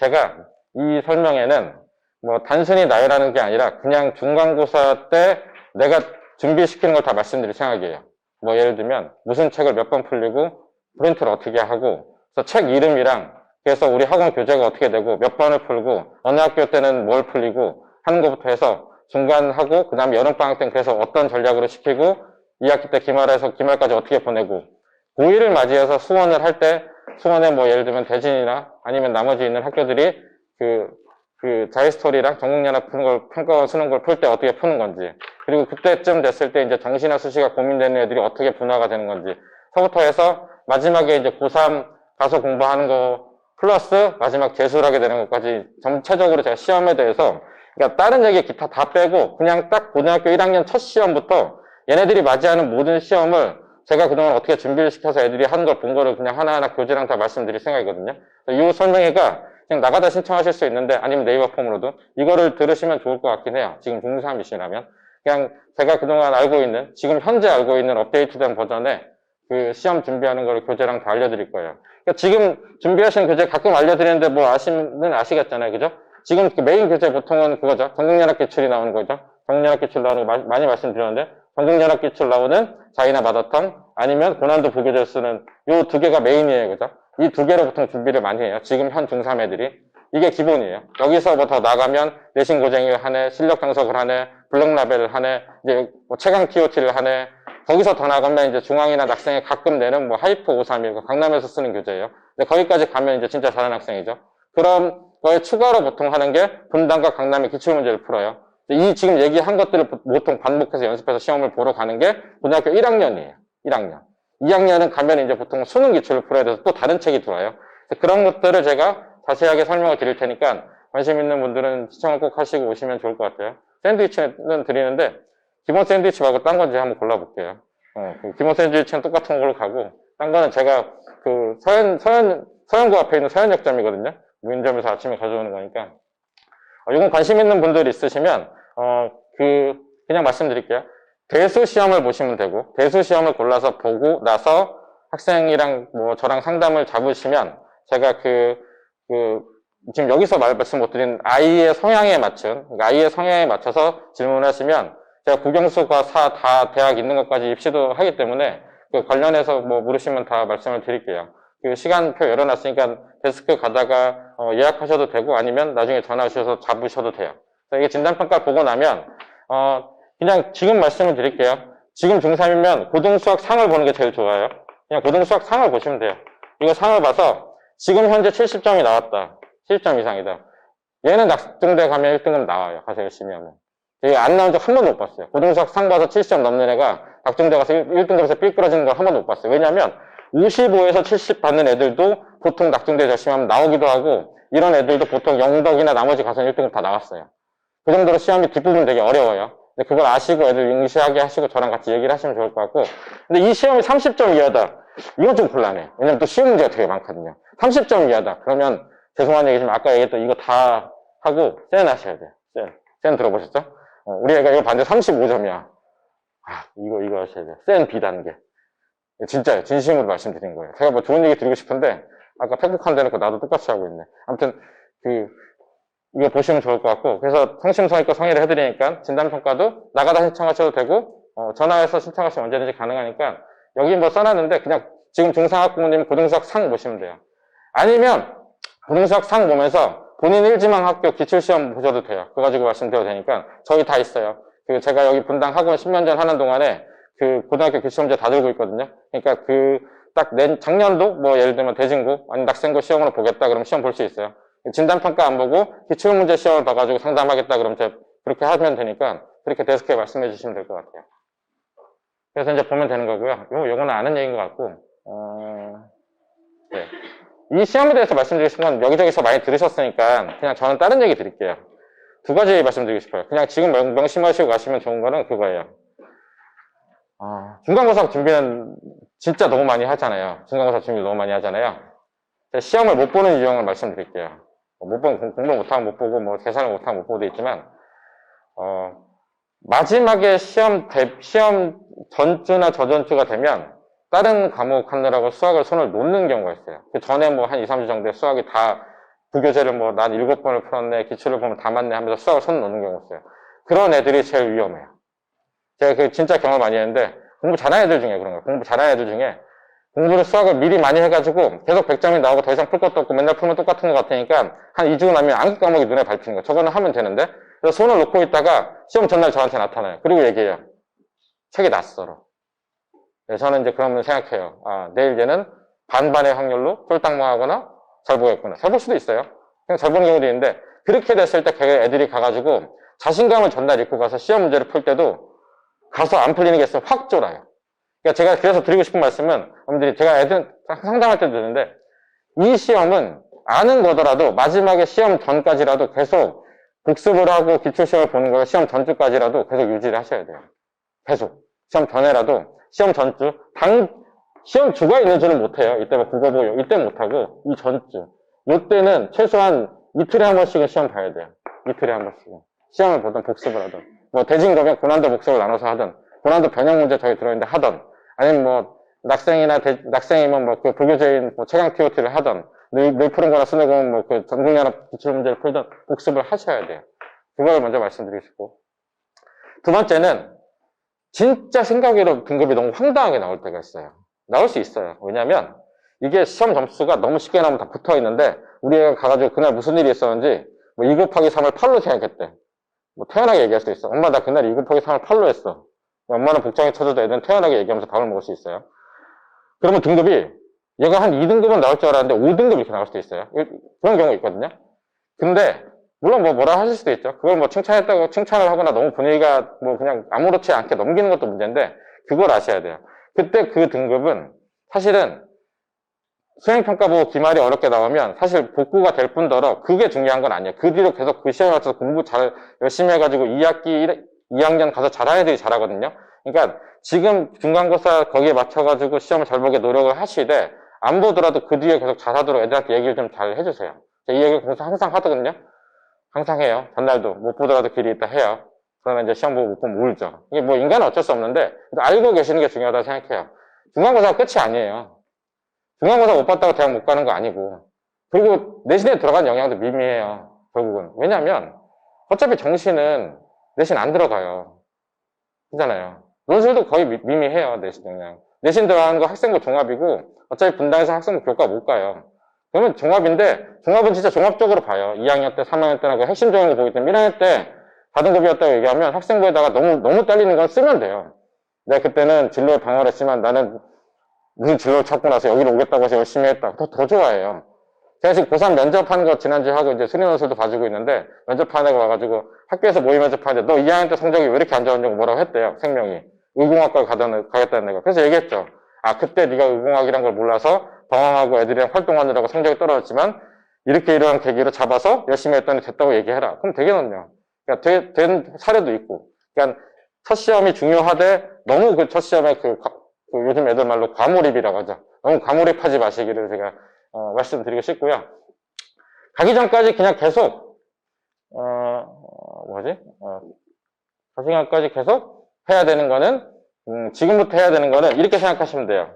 제가 이 설명에는 뭐 단순히 나열하는 게 아니라 그냥 중간고사 때 내가 준비시키는 걸 다 말씀드릴 생각이에요. 뭐 예를 들면 무슨 책을 몇 번 풀리고 프린트를 어떻게 하고, 그래서 책 이름이랑 그래서 우리 학원 교재가 어떻게 되고 몇 번을 풀고 어느 학교 때는 뭘 풀리고 하는 것부터 해서 중간 하고, 그 다음에 여름방학 때는 그래서 어떤 전략으로 시키고 2학기 때 기말해서 기말까지 어떻게 보내고, 고1을 맞이해서 수원을 할 때 수원에 뭐 예를 들면 대진이나 아니면 나머지 있는 학교들이 그 자유스토리랑 전국연합 푸는 걸, 평가원 수능 걸 풀 때 어떻게 푸는 건지, 그리고 그때쯤 됐을 때 이제 정시나 수시가 고민되는 애들이 어떻게 분화가 되는 건지, 서부터 해서 마지막에 이제 고3 가서 공부하는 거 플러스 마지막 재수를 하게 되는 것까지 전체적으로 제가 시험에 대해서, 그러니까 다른 얘기 기타 다 빼고 그냥 딱 고등학교 1학년 첫 시험부터 얘네들이 맞이하는 모든 시험을 제가 그동안 어떻게 준비를 시켜서 애들이 하는 걸 본 거를 그냥 하나하나 교재랑 다 말씀드릴 생각이거든요. 이 설명회가 그냥 나가다 신청하실 수 있는데, 아니면 네이버 폼으로도 이거를 들으시면 좋을 것 같긴 해요. 지금 중3이시라면. 그냥 제가 그동안 알고 있는, 지금 현재 알고 있는 업데이트된 버전의 그 시험 준비하는 거를 교재랑 다 알려드릴 거예요. 그러니까 지금 준비하시는 교재 가끔 알려드리는데 뭐 아시겠잖아요. 그죠? 지금 그 메인 교재 보통은 그거죠. 전국연합기출이 나오는 거죠. 전국연합기출 나오는 거 많이 말씀드렸는데, 전국연합기출 나오는 자이나 마더텅 아니면 고난도 부교재를 쓰는 요 2개가 메인이에요. 그죠? 이 2개로 보통 준비를 많이 해요. 지금 현 중3 애들이. 이게 기본이에요. 여기서 뭐 더 나가면 내신 고쟁이를 하네, 실력 강석을 하네, 블록라벨을 하네, 이제 뭐 최강 TOT를 하네. 거기서 더 나가면 이제 중앙이나 낙생에 가끔 내는 뭐 하이퍼 531, 강남에서 쓰는 교재예요. 근데 거기까지 가면 이제 진짜 잘하는 학생이죠. 그럼 거기에 추가로 보통 하는 게 분당과 강남의 기출문제를 풀어요. 이 지금 얘기한 것들을 보통 반복해서 연습해서 시험을 보러 가는 게 고등학교 1학년이에요. 1학년. 2학년은 가면 이제 보통 수능 기출을 풀어야 돼서 또 다른 책이 들어와요. 그런 것들을 제가 자세하게 설명을 드릴 테니까 관심 있는 분들은 시청을 꼭 하시고 오시면 좋을 것 같아요. 샌드위치는 드리는데 기본 샌드위치 말고 딴 건지 한번 골라볼게요. 그 기본 샌드위치는 똑같은 걸로 가고, 딴 거는 제가 그 서현구 앞에 있는 서현역점이거든요. 무인점에서 아침에 가져오는 거니까. 이건 관심 있는 분들이 있으시면 그냥 말씀드릴게요. 대수 시험을 보시면 되고, 대수 시험을 골라서 보고 나서 학생이랑 뭐 저랑 상담을 잡으시면 제가 지금 여기서 말씀 못 드린 아이의 성향에 맞춘, 그러니까 아이의 성향에 맞춰서 질문을 하시면 제가 국영수과 사 다 대학 있는 것까지 입시도 하기 때문에 그 관련해서 뭐 물으시면 다 말씀을 드릴게요. 그 시간표 열어놨으니까 데스크 가다가 예약하셔도 되고 아니면 나중에 전화 주셔서 잡으셔도 돼요. 그래서 이게 진단평가 보고 나면 그냥 지금 말씀을 드릴게요. 지금 중3이면 고등수학 상을 보는 게 제일 좋아요. 그냥 고등수학 상을 보시면 돼요. 이거 상을 봐서 지금 현재 70점이 나왔다. 70점 이상이다. 얘는 낙중대 가면 1등급 나와요. 가서 열심히 하면. 이게 안 나온 적 한 번도 못 봤어요. 고등수학 상 봐서 70점 넘는 애가 낙중대 가서 1등급에서 삐뚤어지는 걸 한 번도 못 봤어요. 왜냐하면 55에서 70 받는 애들도 보통 낙중대 열심히 하면 나오기도 하고 이런 애들도 보통 영덕이나 나머지 가서는 1등급 다 나왔어요. 그 정도로 시험이 뒷부분 되게 어려워요. 근데 그걸 아시고 애들 응시하게 하시고 저랑 같이 얘기를 하시면 좋을 것 같고 근데 이 시험이 30점 이하다. 이건 좀 곤란해. 왜냐면 또 시험 문제가 되게 많거든요. 30점 이하다. 그러면 죄송한 얘기지만 아까 얘기했던 이거 다 하고 센 하셔야 돼요. 센 들어보셨죠? 우리 애가 이거 봤는데 35점이야. 이거 하셔야 돼요. 센 B단계. 진짜요. 진심으로 말씀드린 거예요. 제가 뭐 좋은 얘기 드리고 싶은데 아까 팩북한 대놓고 나도 똑같이 하고 있네. 아무튼 이거 보시면 좋을 것 같고 그래서 성심성의껏 상의를 해드리니까 진단평가도 나가다 신청하셔도 되고 전화해서 신청하시면 언제든지 가능하니까 여기 뭐 써놨는데 그냥 지금 중상학 부모님 고등수학 상 보시면 돼요. 아니면 고등수학 상 보면서 본인 일지망 학교 기출시험 보셔도 돼요. 그거 가지고 말씀드려도 되니까 저희 다 있어요. 제가 여기 분당 학원 10년 전 하는 동안에 고등학교 기출문제 다 들고 있거든요. 그러니까 딱 작년도 뭐 예를 들면 대진고 아니면 낙생고 시험으로 보겠다 그러면 시험 볼 수 있어요. 진단평가 안 보고 기출문제 시험을 봐가지고 상담하겠다 그러면 그렇게 하면 되니까 그렇게 데스크에 말씀해 주시면 될 것 같아요. 그래서 이제 보면 되는 거고요. 요거는 아는 얘기인 것 같고 네. 이 시험에 대해서 말씀드리고 싶은 건 여기저기서 많이 들으셨으니까 그냥 저는 다른 얘기 드릴게요. 두 가지 말씀드리고 싶어요. 그냥 지금 명심하시고 가시면 좋은 거는 그거예요. 중간고사 준비는 진짜 너무 많이 하잖아요. 중간고사 준비 너무 많이 하잖아요. 시험을 못 보는 유형을 말씀드릴게요. 공부 못하면 못 보고, 계산을 못하면 못 보고도 있지만, 마지막에 시험 전주나 저전주가 되면, 다른 과목 하느라고 수학을 손을 놓는 경우가 있어요. 그 전에 한 2, 3주 정도에 수학이 다, 부교재를 난 7번을 풀었네, 기출을 보면 다 맞네 하면서 수학을 손을 놓는 경우가 있어요. 그런 애들이 제일 위험해요. 제가 진짜 경험 많이 했는데, 공부 잘하는 애들 중에 그런 거예요. 공부 잘하는 애들 중에, 공부를 수학을 미리 많이 해가지고 계속 100점이 나오고 더 이상 풀 것도 없고 맨날 풀면 똑같은 것 같으니까 한 2주 나면 암기 과목이 눈에 밟히는 거예요. 저거는 하면 되는데 그래서 손을 놓고 있다가 시험 전날 저한테 나타나요. 그리고 얘기해요. 책이 낯설어. 네, 저는 이제 그러면 생각해요. 내일 얘는 반반의 확률로 쫄딱망하거나 잘 보겠구나. 잘 볼 수도 있어요. 그냥 잘 보는 경우도 있는데 그렇게 됐을 때 애들이 가가지고 자신감을 전날 잃고 가서 시험 문제를 풀 때도 가서 안 풀리는 게 있어요. 확 쫄아요. 그러니까 제가 그래서 드리고 싶은 말씀은, 여러분들이 제가 애들 상담할 때도 드는데, 이 시험은 아는 거더라도 마지막에 시험 전까지라도 계속 복습을 하고 기출시험을 보는 거를 시험 전주까지라도 계속 유지를 하셔야 돼요. 계속. 시험 전에라도, 시험 전주, 시험 주가 있는 주는 못해요. 이때 국어 보고, 이때 못하고, 이 전주. 이때는 최소한 이틀에 한 번씩은 시험 봐야 돼요. 이틀에 한 번씩은. 시험을 보든 복습을 하든. 대진거면 고난도 복습을 나눠서 하든, 고난도 변형 문제 저희 들어있는데 하든, 아니면 낙생이면 그 불교제인 최강 TOT를 하든, 늘 푸른 거나 수능은 전국연합 기출 문제를 풀든 복습을 하셔야 돼요. 그걸 먼저 말씀드리고 싶고. 두 번째는, 진짜 생각외로 등급이 너무 황당하게 나올 때가 있어요. 나올 수 있어요. 왜냐면, 이게 시험 점수가 너무 쉽게 나오면 다 붙어 있는데, 우리 애가 가가지고 그날 무슨 일이 있었는지, 2 곱하기 3을 8로 생각했대. 태연하게 얘기할 수도 있어. 엄마, 나 그날 2 곱하기 3을 8로 했어. 엄마는 복장에 쳐줘도 애들은 태연하게 얘기하면서 밥을 먹을 수 있어요. 그러면 등급이 얘가 한 2등급은 나올 줄 알았는데 5등급 이렇게 나올 수도 있어요. 그런 경우가 있거든요. 근데 물론 뭐라 하실 수도 있죠. 그걸 칭찬했다고 칭찬을 하거나 너무 분위기가 그냥 아무렇지 않게 넘기는 것도 문제인데 그걸 아셔야 돼요. 그때 그 등급은 사실은 수행평가 보고 기말이 어렵게 나오면 사실 복구가 될 뿐더러 그게 중요한 건 아니에요. 그 뒤로 계속 그 시험에 맞춰서 공부 열심히 해가지고 2학년 가서 잘하는 애들이 잘하거든요. 그러니까 지금 중간고사 거기에 맞춰가지고 시험을 잘 보게 노력을 하시되 안 보더라도 그 뒤에 계속 잘하도록 애들한테 얘기를 좀 잘 해주세요. 이 얘기를 항상 하거든요. 항상 해요. 전날도 못 보더라도 길이 있다 해요. 그러면 이제 시험 보고 못 보면 울죠. 이게 인간은 어쩔 수 없는데 알고 계시는 게 중요하다고 생각해요. 중간고사가 끝이 아니에요. 중간고사 못 봤다고 대학 못 가는 거 아니고 그리고 내신에 들어간 영향도 미미해요. 결국은. 왜냐면 어차피 정시는 내신 안 들어가요. 그잖아요. 논술도 거의 미미해요. 내신 영향. 내신 들어가는 거 학생부 종합이고 어차피 분당에서 학생부 교과 못 가요. 그러면 종합인데 종합은 진짜 종합적으로 봐요. 2학년 때, 3학년 때라고 핵심 적인 거 보기 때문에 1학년 때 다등급이었다고 얘기하면 학생부에다가 너무 딸리는 건 쓰면 돼요. 내가 그때는 진로에 방어를 했지만 나는 무슨 진로를 찾고 나서 여기로 오겠다고 해서 열심히 했다. 더 좋아해요. 제가 지금 고3 면접하는 거 지난주에 하고 이제 수련원술도 봐주고 있는데 면접하는 거 와가지고 학교에서 모의 면접하는데 너 2학년 때 성적이 왜 이렇게 안 좋았냐고 뭐라고 했대요. 생명이. 의공학과 가겠다는 애가. 그래서 얘기했죠. 아, 그때 네가 의공학이란 걸 몰라서 방황하고 애들이랑 활동하느라고 성적이 떨어졌지만 이렇게 이러한 계기로 잡아서 열심히 했더니 됐다고 얘기해라. 그럼 되겠는요. 그러니까 된 사례도 있고. 그러니까 첫 시험이 중요하되 너무 그 첫 시험에 그 요즘 애들 말로 과몰입이라고 하죠. 너무 과몰입하지 마시기를 제가 말씀드리고 싶고요. 가기 전까지 그냥 계속 가기 전까지 계속 해야 되는 거는 지금부터 해야 되는 거는 이렇게 생각하시면 돼요.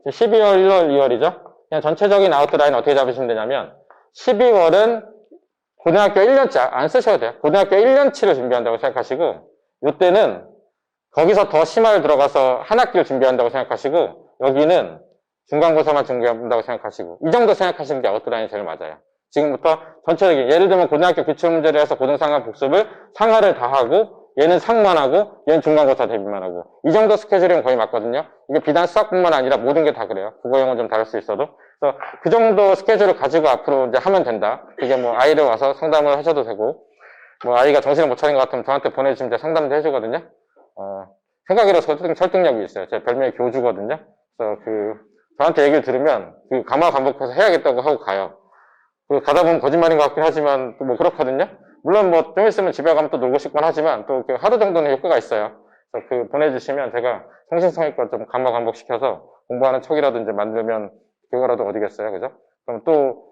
12월, 1월, 2월이죠. 그냥 전체적인 아웃라인 어떻게 잡으시면 되냐면 12월은 고등학교 1년치 안 쓰셔도 돼요. 고등학교 1년치를 준비한다고 생각하시고 이때는 거기서 더 심화를 들어가서 한 학기를 준비한다고 생각하시고 여기는 중간고사만 준비한다고 생각하시고 이 정도 생각하시는 게 아웃라인이 제일 맞아요. 지금부터 전체적인 예를 들면 고등학교 기출문제를 해서 고등상하 복습을 상하를 다 하고 얘는 상만 하고 얘는 중간고사 대비만 하고 이 정도 스케줄이면 거의 맞거든요. 이게 비단 수학뿐만 아니라 모든 게 다 그래요. 국어용은 좀 다를 수 있어도 그래서 그 정도 스케줄을 가지고 앞으로 이제 하면 된다. 그게 뭐 아이를 와서 상담을 하셔도 되고 뭐 아이가 정신을 못 차린 것 같으면 저한테 보내주시면 제가 상담도 해주거든요. 생각으로 설득력이 있어요. 제 별명이 교주거든요. 그래서 저한테 얘기를 들으면 감화 반복해서 해야겠다고 하고 가요. 그리고 가다 보면 거짓말인 것 같긴 하지만 또 뭐 그렇거든요. 물론 뭐 좀 있으면 집에 가면 또 놀고 싶곤 하지만 또 하루 정도는 효과가 있어요. 그래서 보내주시면 제가 성신성의껏 좀 감화 반복시켜서 공부하는 척이라도 이제 만들면 그거라도 어디겠어요. 그죠? 그럼 또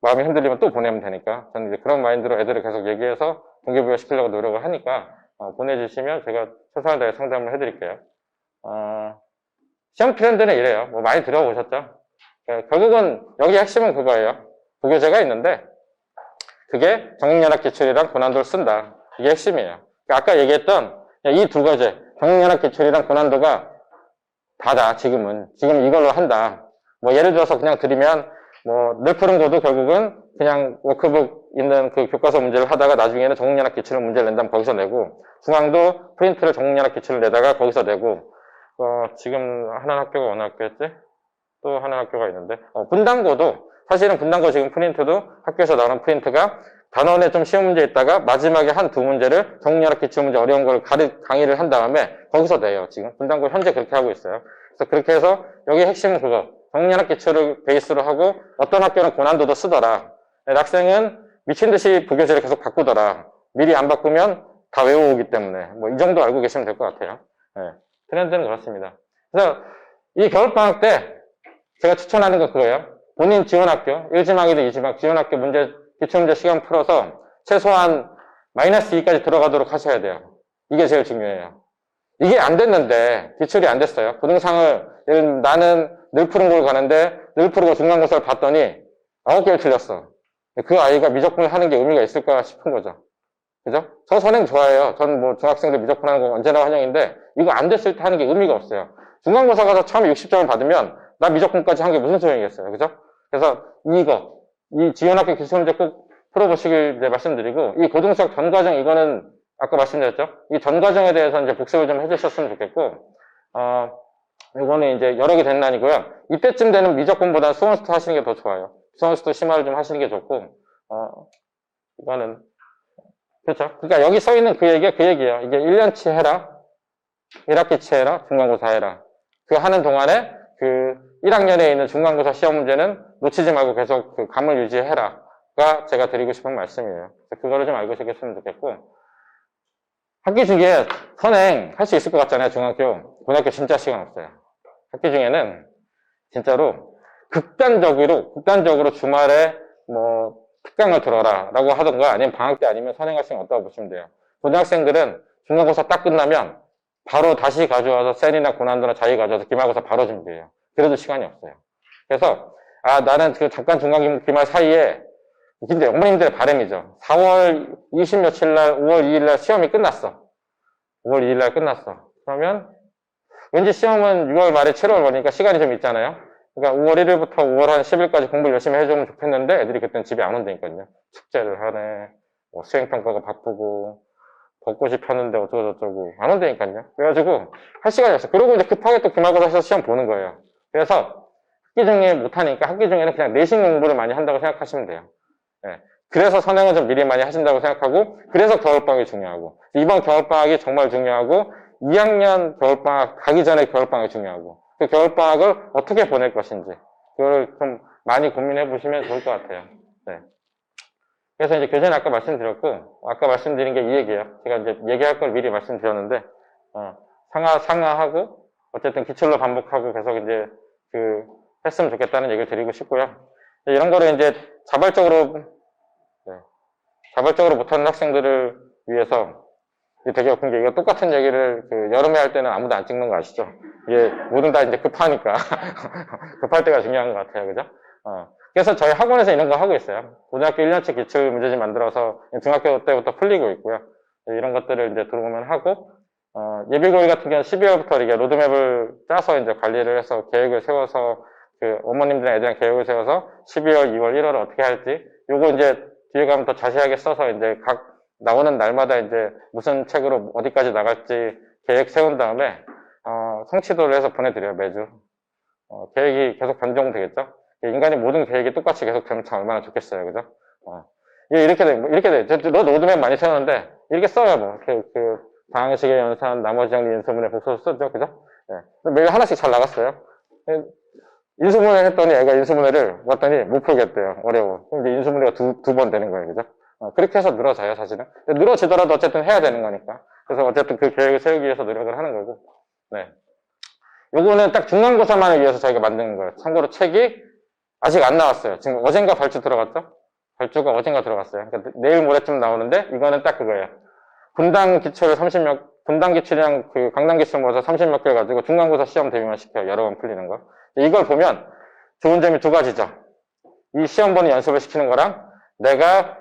마음이 흔들리면 또 보내면 되니까 저는 이제 그런 마인드로 애들을 계속 얘기해서 동기부여 시키려고 노력을 하니까 보내주시면 제가 최선을 다해 상담을 해드릴게요. 시험 트렌드는 이래요. 뭐 많이 들어보셨죠? 결국은 여기 핵심은 그거예요. 부교재가 있는데 그게 정육연합 기출이랑 고난도를 쓴다. 이게 핵심이에요. 아까 얘기했던 이 두 과제 정육연합 기출이랑 고난도가 다다. 지금 이걸로 한다. 뭐 예를 들어서 그냥 드리면 뭐 늘푸른고도 결국은 그냥 워크북 있는 그 교과서 문제를 하다가 나중에는 정육연합 기출을 문제를 낸다면 거기서 내고 중앙도 프린트를 정육연합 기출을 내다가 거기서 내고 지금 하는 학교가 어느 학교였지? 또 하는 학교가 있는데 분당고도 사실은 분당고 지금 프린트도 학교에서 나오는 프린트가 단원에 좀 쉬운 문제 있다가 마지막에 한 두 문제를 정육연합 기출 문제 어려운 걸 강의를 한 다음에 거기서 내요. 지금 분당고 현재 그렇게 하고 있어요. 그래서 그렇게 해서 여기 핵심은 그거 정육연합 기출을 베이스로 하고 어떤 학교는 고난도도 쓰더라. 학생은 미친 듯이 부교재를 계속 바꾸더라. 미리 안 바꾸면 다 외워오기 때문에 뭐 이 정도 알고 계시면 될 것 같아요. 네. 트렌드는 그렇습니다. 그래서 이 겨울방학 때 제가 추천하는 건 그거예요. 본인 지원학교, 1지망이든 2지망 지원학교 기출문제 시간 풀어서 최소한 -2까지 들어가도록 하셔야 돼요. 이게 제일 중요해요. 이게 안 됐는데, 기출이 안 됐어요. 고등상을, 나는 늘푸른고를 가는데, 늘푸른고 중간고사를 봤더니 9개를 틀렸어. 그 아이가 미적분을 하는 게 의미가 있을까 싶은 거죠. 그죠? 저 선행 좋아해요. 전 뭐 중학생들 미적분 하는 거 언제나 환영인데, 이거 안 됐을 때 하는 게 의미가 없어요. 중간고사 가서 처음에 60점을 받으면, 나 미적분까지 한 게 무슨 소용이겠어요. 그죠? 그래서 이 지원학교 기출문제 꼭 풀어보시길 이제 말씀드리고, 이 고등수학 전과정 이거는 아까 말씀드렸죠? 이 전과정에 대해서 이제 복습을 좀 해주셨으면 좋겠고, 이거는 이제 여러 개 된 난이고요. 이때쯤 되는 미적분보다 수원수도 하시는 게 더 좋아요. 수원수도 심화를 좀 하시는 게 좋고, 이거는, 그렇죠. 그러니까 여기 써 있는 그 얘기예요. 이게 1년치 해라, 1학기치 해라, 중간고사 해라. 그 하는 동안에 1학년에 있는 중간고사 시험 문제는 놓치지 말고 계속 그 감을 유지해라가 제가 드리고 싶은 말씀이에요. 그거를 좀 알고 계셨으면 좋겠고, 학기 중에 선행 할 수 있을 것 같잖아요, 중학교. 고등학교 진짜 시간 없어요. 학기 중에는 진짜로 극단적으로 주말에 뭐 특강을 들어라 라고 하던가 아니면 방학 때 아니면 선행할 수 있는 없다고 보시면 돼요. 고등학생들은 중간고사 딱 끝나면 바로 다시 가져와서 셀이나 고난도나 자기 가져와서 기말고사 바로 준비해요. 그래도 시간이 없어요. 그래서 나는 잠깐 중간기말 사이에 근데 어머님들의 바람이죠. 4월 20 며칠 날 5월 2일 날 시험이 끝났어. 5월 2일 날 끝났어. 그러면 왠지 시험은 6월 말에 7월 말이니까 시간이 좀 있잖아요. 그러니까 5월 1일부터 5월 한 10일까지 공부를 열심히 해주면 좋겠는데 애들이 그때는 집에 안 온다니까요. 축제를 하네, 뭐 수행평가가 바쁘고, 벚꽃이 폈는데 어쩌고저쩌고 안 온다니까요. 그래가지고 할 시간이 없어. 그러고 이제 급하게 또 기말고사에서 시험 보는 거예요. 그래서 학기 중에 못하니까 학기 중에는 그냥 내신 공부를 많이 한다고 생각하시면 돼요. 네. 그래서 선행을 좀 미리 많이 하신다고 생각하고, 그래서 겨울방학이 중요하고, 이번 겨울방학이 정말 중요하고, 2학년 겨울방학 가기 전에 겨울방학이 중요하고, 그 겨울방학을 어떻게 보낼 것인지, 그걸 좀 많이 고민해 보시면 좋을 것 같아요. 네. 그래서 이제 교재는 아까 말씀드렸고, 아까 말씀드린 게 이 얘기예요. 제가 이제 얘기할 걸 미리 말씀드렸는데, 상하하고, 어쨌든 기출로 반복하고 계속 이제 했으면 좋겠다는 얘기를 드리고 싶고요. 이런 거를 이제 자발적으로 못하는 학생들을 위해서 되게 웃긴 게, 이거 똑같은 얘기를 여름에 할 때는 아무도 안 찍는 거 아시죠? 이게 모든 다 이제 급하니까. 급할 때가 중요한 것 같아요. 그죠? 그래서 저희 학원에서 이런 거 하고 있어요. 고등학교 1년치 기출 문제집 만들어서 중학교 때부터 풀리고 있고요. 이런 것들을 이제 들어오면 하고, 예비고일 같은 경우는 12월부터 이렇게 로드맵을 짜서 이제 관리를 해서 계획을 세워서 어머님들이랑 애들이랑 계획을 세워서 12월, 2월, 1월을 어떻게 할지, 요거 이제 뒤에 가면 더 자세하게 써서 이제 각 나오는 날마다 이제 무슨 책으로 어디까지 나갈지 계획 세운 다음에, 성취도를 해서 보내드려요, 매주. 계획이 계속 변동되겠죠? 인간이 모든 계획이 똑같이 계속 되면 참 얼마나 좋겠어요, 그죠? 이렇게 돼. 너 로드맵 많이 세우는데, 이렇게 써요, 뭐. 방식의 연산, 나머지 정리 인수분해 복수 쓰죠, 그죠? 네. 매일 하나씩 잘 나갔어요. 인수분해 했더니 애가 인수분해를 왔더니 못 풀겠대요. 어려워. 그럼 이제 인수분해가 두 번 되는 거예요, 그죠? 그렇게 해서 늘어져요, 사실은. 늘어지더라도 어쨌든 해야 되는 거니까. 그래서 어쨌든 그 계획을 세우기 위해서 노력을 하는 거고. 네. 요거는 딱 중간고사만을 위해서 저희가 만드는 거예요. 참고로 책이 아직 안 나왔어요. 지금 어젠가 발주 들어갔죠? 발주가 어젠가 들어갔어요. 그러니까 내일 모레쯤 나오는데, 이거는 딱 그거예요. 분당 기출이랑 강당 기출 모아서 30몇 개 가지고 중간고사 시험 대비만 시켜요. 여러 번 풀리는 거. 이걸 보면 좋은 점이 두 가지죠. 이 시험 보는 연습을 시키는 거랑 내가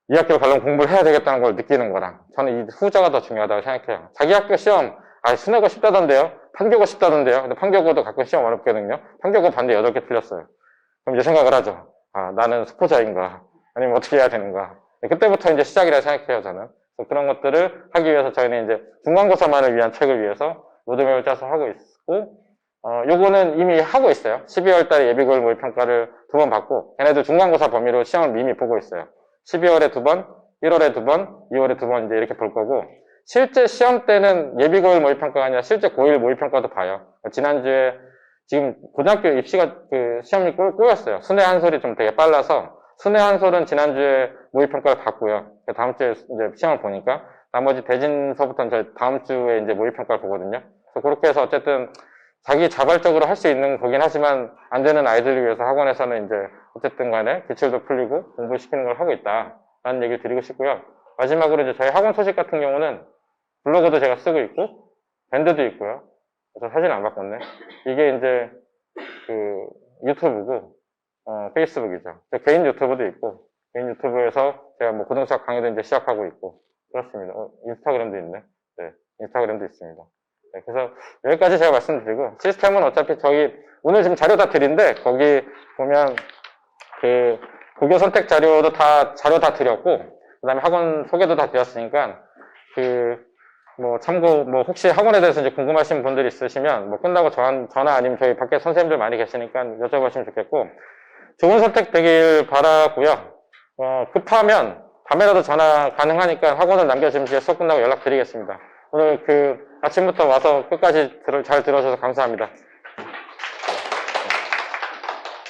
이 학교를 가려면 공부를 해야 되겠다는 걸 느끼는 거랑, 저는 이 후자가 더 중요하다고 생각해요. 자기 학교 시험, 수능고 쉽다던데요? 판교고 쉽다던데요? 근데 판교고도 가끔 시험 어렵거든요. 판교고 반대 8개 틀렸어요. 그럼 이제 생각을 하죠. 나는 수포자인가? 아니면 어떻게 해야 되는가? 그때부터 이제 시작이라 생각해요, 저는. 그런 것들을 하기 위해서 저희는 이제 중간고사만을 위한 책을 위해서 로드맵을 짜서 하고 있고, 요거는 이미 하고 있어요. 12월 달에 예비고일 모의평가를 2번 받고, 걔네들 중간고사 범위로 시험을 이미 보고 있어요. 12월에 2번, 1월에 2번, 2월에 2번 이제 이렇게 볼 거고, 실제 시험 때는 예비고일 모의평가가 아니라 실제 고일 모의평가도 봐요. 지난주에 지금 고등학교 입시가 시험이 꼬였어요. 순회 한솔이 좀 되게 빨라서, 순회 한솔은 지난주에 모의평가를 봤고요. 다음 주에 이제 시험을 보니까, 나머지 대진서부터는 저희 다음 주에 이제 모의평가를 보거든요. 그래서 그렇게 해서 어쨌든 자기 자발적으로 할 수 있는 거긴 하지만, 안 되는 아이들을 위해서 학원에서는 이제 어쨌든 간에 기출도 풀리고 공부시키는 걸 하고 있다라는 얘기를 드리고 싶고요. 마지막으로 이제 저희 학원 소식 같은 경우는 블로그도 제가 쓰고 있고, 밴드도 있고요. 저 사진 안 바꿨네. 이게 이제 유튜브고, 페이스북이죠. 개인 유튜브도 있고, 개인 유튜브에서 제가 뭐 고등수학 강의도 이제 시작하고 있고, 그렇습니다. 인스타그램도 있네. 네, 인스타그램도 있습니다. 네, 그래서 여기까지 제가 말씀드리고, 시스템은 어차피 오늘 지금 자료 다 드린데, 거기 보면 고교 선택 자료 다 드렸고, 그 다음에 학원 소개도 다 드렸으니까, 참고, 혹시 학원에 대해서 이제 궁금하신 분들이 있으시면, 끝나고 전화 아니면 저희 밖에 선생님들 많이 계시니까 여쭤보시면 좋겠고, 좋은 선택 되길 바라고요. 급하면 밤에라도 전화 가능하니까 학원을 남겨주시면 제가 수업 끝나고 연락드리겠습니다. 오늘 아침부터 와서 끝까지 잘 들어주셔서 감사합니다.